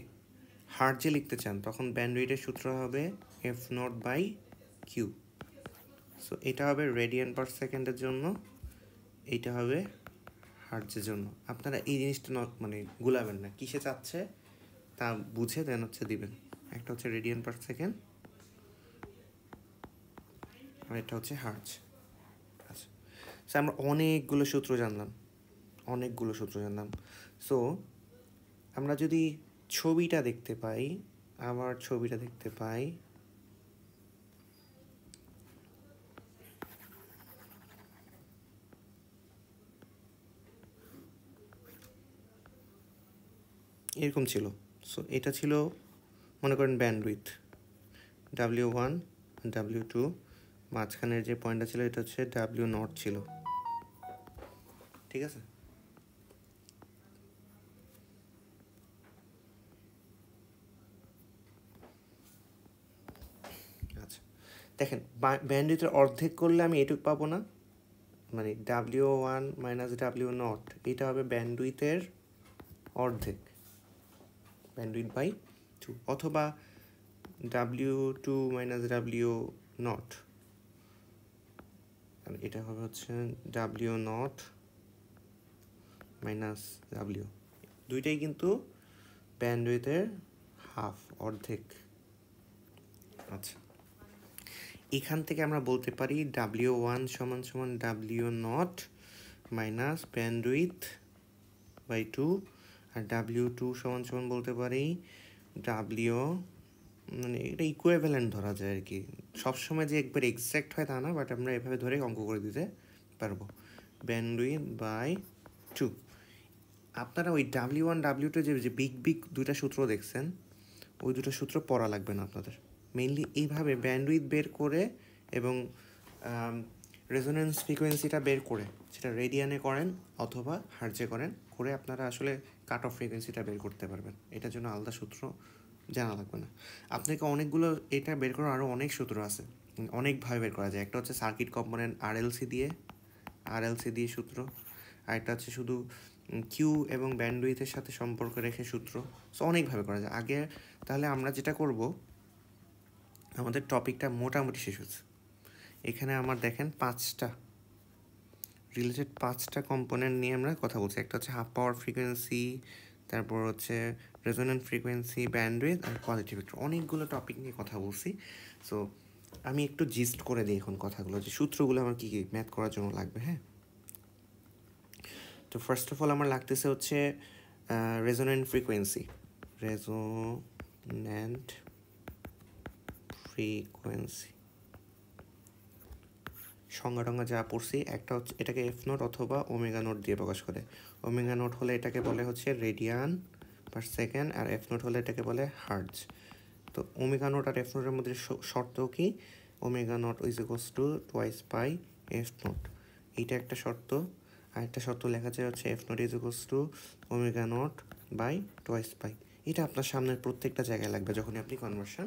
হার্টজে লিখতে চান, তখন ব্যান্ডউইথের সূত্র হবে F0/Q। সো এটা হবে রেডিয়ান পার সেকেন্ডের জন্য, এইটা হবে হার্টজের জন্য। আপনারা এই জিনিসটা মানে গুলাবেন না, কিসে চাচ্ছে তা বুঝে দেন হচ্ছে দিবেন। একটা হচ্ছে রেডিয়ান পার সেকেন্ড আর এটা হচ্ছে হার্টজ। আচ্ছা, সো আমরা অনেকগুলো সূত্র জানলাম। সো আমরা যদি ছবিটা দেখতে পাই, এরকম ছিল। সো এটা ছিল মনে করেন ব্যান্ডউইথ W1, W2, মাঝখানের যে পয়েন্টটা ছিল এটা হচ্ছে W0 ছিল, ঠিক আছে? আচ্ছা, দেখেন ব্যান্ডউইথের অর্ধেক করলে আমি এটুকু পাবো না, মানে W1 মাইনাস W0, এটা হবে ব্যান্ডউইথের অর্ধেক, ব্যান্ডউইথ/2, অথবা W2 মাইনাস W0, এটা হবে হচ্ছে W0 মাইনাস W। দুইটাই কিন্তু ব্যান্ডউইথের হাফ, অর্ধেক। আচ্ছা, এখান থেকে আমরা বলতে পারি W1 সমান সমান W0 মাইনাস ব্যান্ডউইথ/2, আর W2 সমান সমান বলতে পারি W, মানে এটা ইকুইভ্যালেন্ট ধরা যায় আর কি। সবসময় যে একবার এক্স্যাক্ট হয় তা না, বাট আমরা এভাবে ধরে অঙ্ক করে দিতে পারবো। ব্যান্ডউইথ/2। আপনারা ওই W1 W2 যে বিগ দুইটা সূত্র দেখছেন, ওই দুটো সূত্র পড়া লাগবে না আপনাদের। মেইনলি এইভাবে ব্যান্ডউইথ বের করে এবং রেজোনেন্স ফ্রিকোয়েন্সিটা বের করে, সেটা রেডিয়ানে করেন অথবা হার্জে করেন, করে আপনারা আসলে কাট অফ ফ্রিকোয়েন্সিটা বের করতে পারবেন। এটার জন্য আলাদা সূত্র জানা লাগবে না। আপনাকে অনেকগুলো, এটা বের করার আরও অনেক সূত্র আছে, অনেকভাবে বের করা যায়। একটা হচ্ছে সার্কিট কম্পোনেন্ট আরএলসি দিয়ে সূত্র, আর একটা হচ্ছে শুধু কিউ এবং ব্যান্ডউইথের সাথে সম্পর্ক রেখে সূত্র। সো অনেকভাবে করা যায়। আগে তাহলে আমরা যেটা করব, আমাদের টপিকটা মোটামুটি শেষ হচ্ছে। এখানে আমার দেখেন 5টা কম্পোনেন্ট নিয়ে আমরা কথা বলছি। একটা হচ্ছে হাফ পাওয়ার ফ্রিকোয়েন্সি, তারপর হচ্ছে রেজোনেন্ট ফ্রিকোয়েন্সি, ব্যান্ডউইথ আর কোয়ালিটি ভেক্টর। অনেকগুলো টপিক নিয়ে কথা বলছি। সো আমি একটু জিস্ট করে দিই এখন কথাগুলো, যে সূত্রগুলো আমার কী কী ম্যাথ করার জন্য লাগবে। হ্যাঁ, তো ফার্স্ট অফ অল আমার লাগতেছে হচ্ছে রেজোনেন্ট ফ্রিকোয়েন্সি। সংজ্ঞা যা পড়ছি, একটা হচ্ছে এটাকে F0 অথবা ω0 দিয়ে প্রকাশ করে। ω0 হলে এটাকে বলে হচ্ছে রেডিয়ান পার সেকেন্ড, আর F0 হলে এটাকে বলে হার্টজ। তো ω0 আর F0 এর মধ্যে শর্ত কি? ω0 = 2π/F0, এইটা একটা শর্ত। আর একটা শর্ত লেখা যায় হচ্ছে F0 = ω0/2π। এটা আপনার সামনের প্রত্যেকটা জায়গায় লাগবে যখনই আপনি কনভার্সন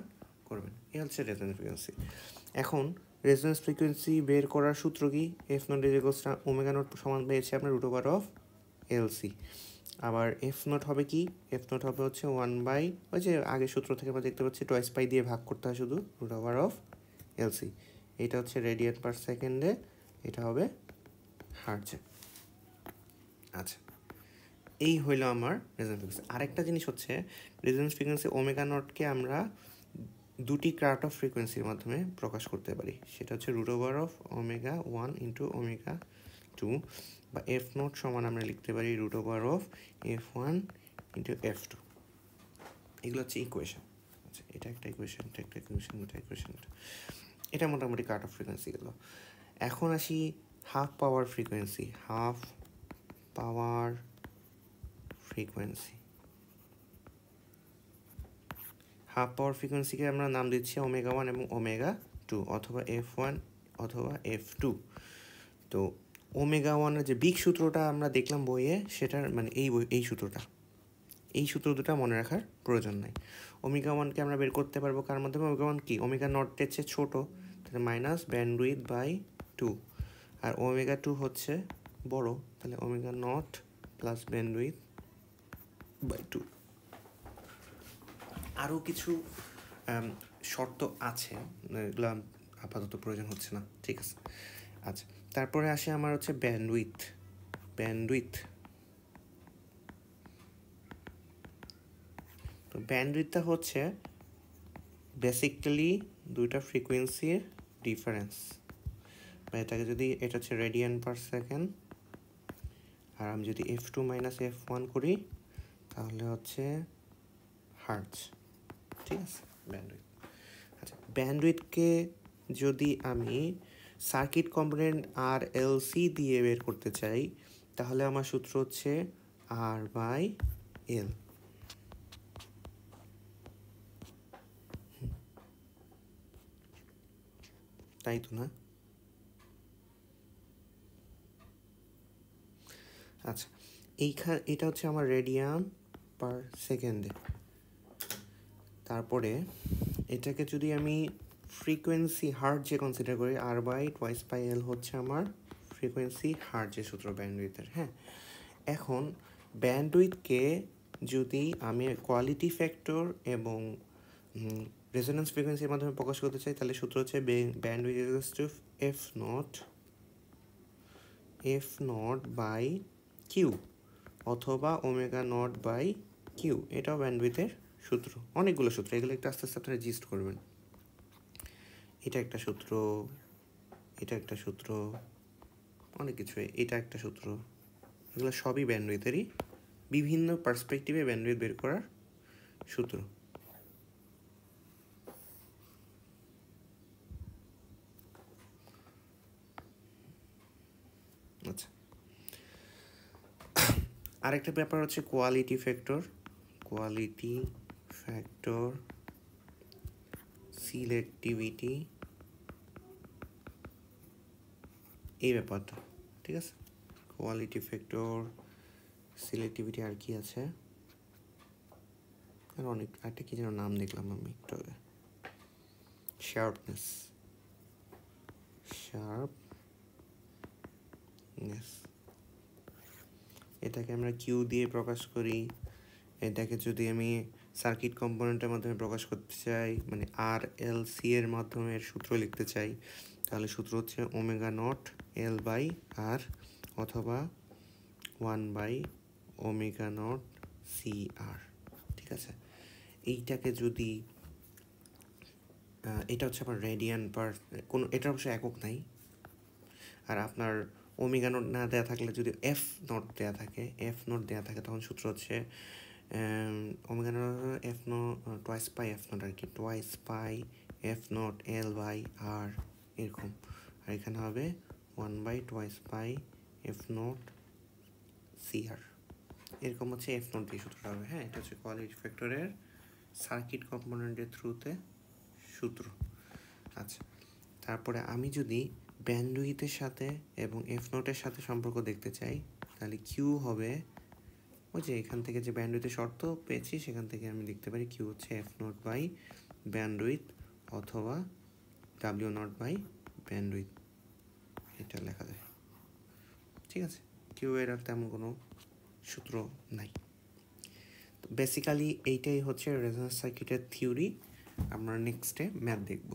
করবেন। এই হচ্ছে রেজোনেন্স ফ্রিকোয়েন্সি। এখন রেজোনেন্স ফ্রিকোয়েন্সি বের করার সূত্র কি? F0 ω0 সমান পেয়েছি আপনার √LC। আবার F0 হবে কি? F0 হবে হচ্ছে 1/, ওই যে আগের সূত্র থেকে আমরা দেখতে পাচ্ছি 2π দিয়ে ভাগ করতে হয় শুধু, √LC। এটা হচ্ছে রেডিয়ান পার সেকেন্ডে, এটা হবে হার্টজে। আচ্ছা, এই হইল আমার রেজোনেন্স ফ্রিকোয়েন্সি। আরেকটা জিনিস হচ্ছে রেজোনেন্স ফ্রিকোয়েন্সি ω0কে আমরা দুটি কাট অফ ফ্রিকোয়েন্সির মাধ্যমে প্রকাশ করতে পারি। সেটা হচ্ছে √ω1 × ω2। f2 বা f0 সমান আমরা লিখতে পারি √of f1 ইন্টু f2। এগুলো হচ্ছে ইকুয়েশন। আচ্ছা, এটা একটা ইকুয়েশন, এটা একটা ইকুয়েশন, এটা ইকুয়েশন। এটা মোটামুটি কাট অফ ফ্রিকোয়েন্সি গেল। এখন আসি half power frequency. Half power frequency, half power ফ্রিকোয়েন্সিকে আমরা নাম দিচ্ছি ওমেগা 1 এবং ওমেগা 2 অথবা f1 অথবা f2। তো ওমেগা 1 যে বিগ সূত্রটা আমরা দেখলাম বইয়ে, সেটার মানে এই সূত্রটা, এই সূত্র দুটা মনে রাখার প্রয়োজন নাই। ওমেগা 1কে আমরা বের করতে পারবো কার মাধ্যমে? ওমেগা 1 কি? ওমেগা 0 চেয়ে ছোটো, তাহলে -bandwidth/2, আর ওমেগা 2 হচ্ছে বড়, তাহলে ওমেগা 0 প্লাস bandwidth/2। আরও কিছু শর্ত আছে, এগুলো আপাতত প্রয়োজন হচ্ছে না, ঠিক আছে। আচ্ছা, তারপরে আসে আমার হচ্ছে ব্যান্ডউইথ। তো ব্যান্ডউইথটা হচ্ছে বেসিক্যালি দুইটা ফ্রিকোয়েন্সির ডিফারেন্স, বা এটাকে যদি, এটা হচ্ছে রেডিয়ান পার সেকেন্ড, আর আমি যদি f2 মাইনাস f1 করি তাহলে হচ্ছে হার্টজ, ঠিক আছে, ব্যান্ডউইথ। আচ্ছা, ব্যান্ডউইথকে যদি আমি সার্কিট কম্পোনেন্ট RLC দিয়ে বের করতে চাই, তাহলে আমার সূত্র হচ্ছে R/L। তাই তো না? আচ্ছা, এটা হচ্ছে আমার রেডিয়ান পার সেকেন্ডে। তারপরে এটাকে যদি আমি ফ্রিকোয়েন্সি হার্টজে কনসিডার করি, R/2/L হচ্ছে আমার ফ্রিকোয়েন্সি হার্টজের সূত্র ব্যান্ডউইথের। হ্যাঁ, এখন ব্যান্ডউইথকে যদি আমি কোয়ালিটি ফ্যাক্টর এবং রেজোন্যান্স ফ্রিকোয়েন্সির মাধ্যমে প্রকাশ করতে চাই, তাহলে সূত্র হচ্ছে ব্যান্ডউইথ ইকুয়ালস টু f0/Q অথবা ওমেগা 0/Q। এটাও ব্যান্ডউইথের সূত্র। অনেকগুলো সূত্র, এগুলো একটু আস্তে আস্তে আপনারা জিস্ট করবেন। এটা একটা সূত্র, এটা একটা সূত্র, অনেক কিছু, এটা একটা সূত্র। এগুলো সবই ব্যান্ডউইথেরই বিভিন্ন পার্সপেক্টিভে ব্যান্ডউইথ বের করার সূত্র। আচ্ছা, আরেকটা ব্যাপার হচ্ছে কোয়ালিটি ফ্যাক্টর, সিলেক্টিভিটি, এই ব্যাপারটা, ঠিক আছে। কোয়ালিটি ফ্যাক্টর, সিলেক্টিভিটি, আর কি আছে, আর অনেক, একটা কি যেন নাম দেখলাম আমি একটু আগে, শার্পনেস, এটাকে আমরা কিউ দিয়ে প্রকাশ করি। এটাকে যদি আমি সার্কিট কম্পোনেন্টের মাধ্যমে প্রকাশ করতে চাই, মানে RLC এর মাধ্যমে সূত্র লিখতে চাই, তাহলে সূত্র হচ্ছে ওমেগা 0L/R অথবা 1/ওমেগা 0CR, ঠিক আছে। এইটাকে যদি, এটা হচ্ছে আমার রেডিয়ান পার, কোনো, এটা অবশ্য একক নাই। আর আপনার ওমেগা 0 না দেওয়া থাকলে, যদি f0 দেওয়া থাকে, তখন সূত্র হচ্ছে ওমেগা 0 f0 2/f0 আর কি, 2/f0L/R এরকম। আর এখানে হবে 1/2/f0CR, এরকম হচ্ছে f0 দিয়ে সূত্রটা হবে। হ্যাঁ, এটা হচ্ছে কোয়ালিটি ফ্যাক্টরের সার্কিট কম্পোনেন্টের থ্রুতে সূত্র। আচ্ছা, তারপরে আমি যদি ব্যান্ডউইথের সাথে এবং f0 সাথে সম্পর্ক দেখতে চাই, তাহলে কিউ হবে, ওই যে এখান থেকে যে ব্যান্ডউইথের শর্ত পেয়েছি, সেখান থেকে আমি লিখতে পারি কিউ হচ্ছে f0/bandwidth অথবা W0/bandwidth, এটা লেখা যায়, ঠিক আছে। কিউ এর আর তেমন কোনো সূত্র নাই। তো বেসিক্যালি এইটাই হচ্ছে রেজোন্যান্স সার্কিটের থিওরি। আমরা নেক্সটে ম্যাথ দেখব।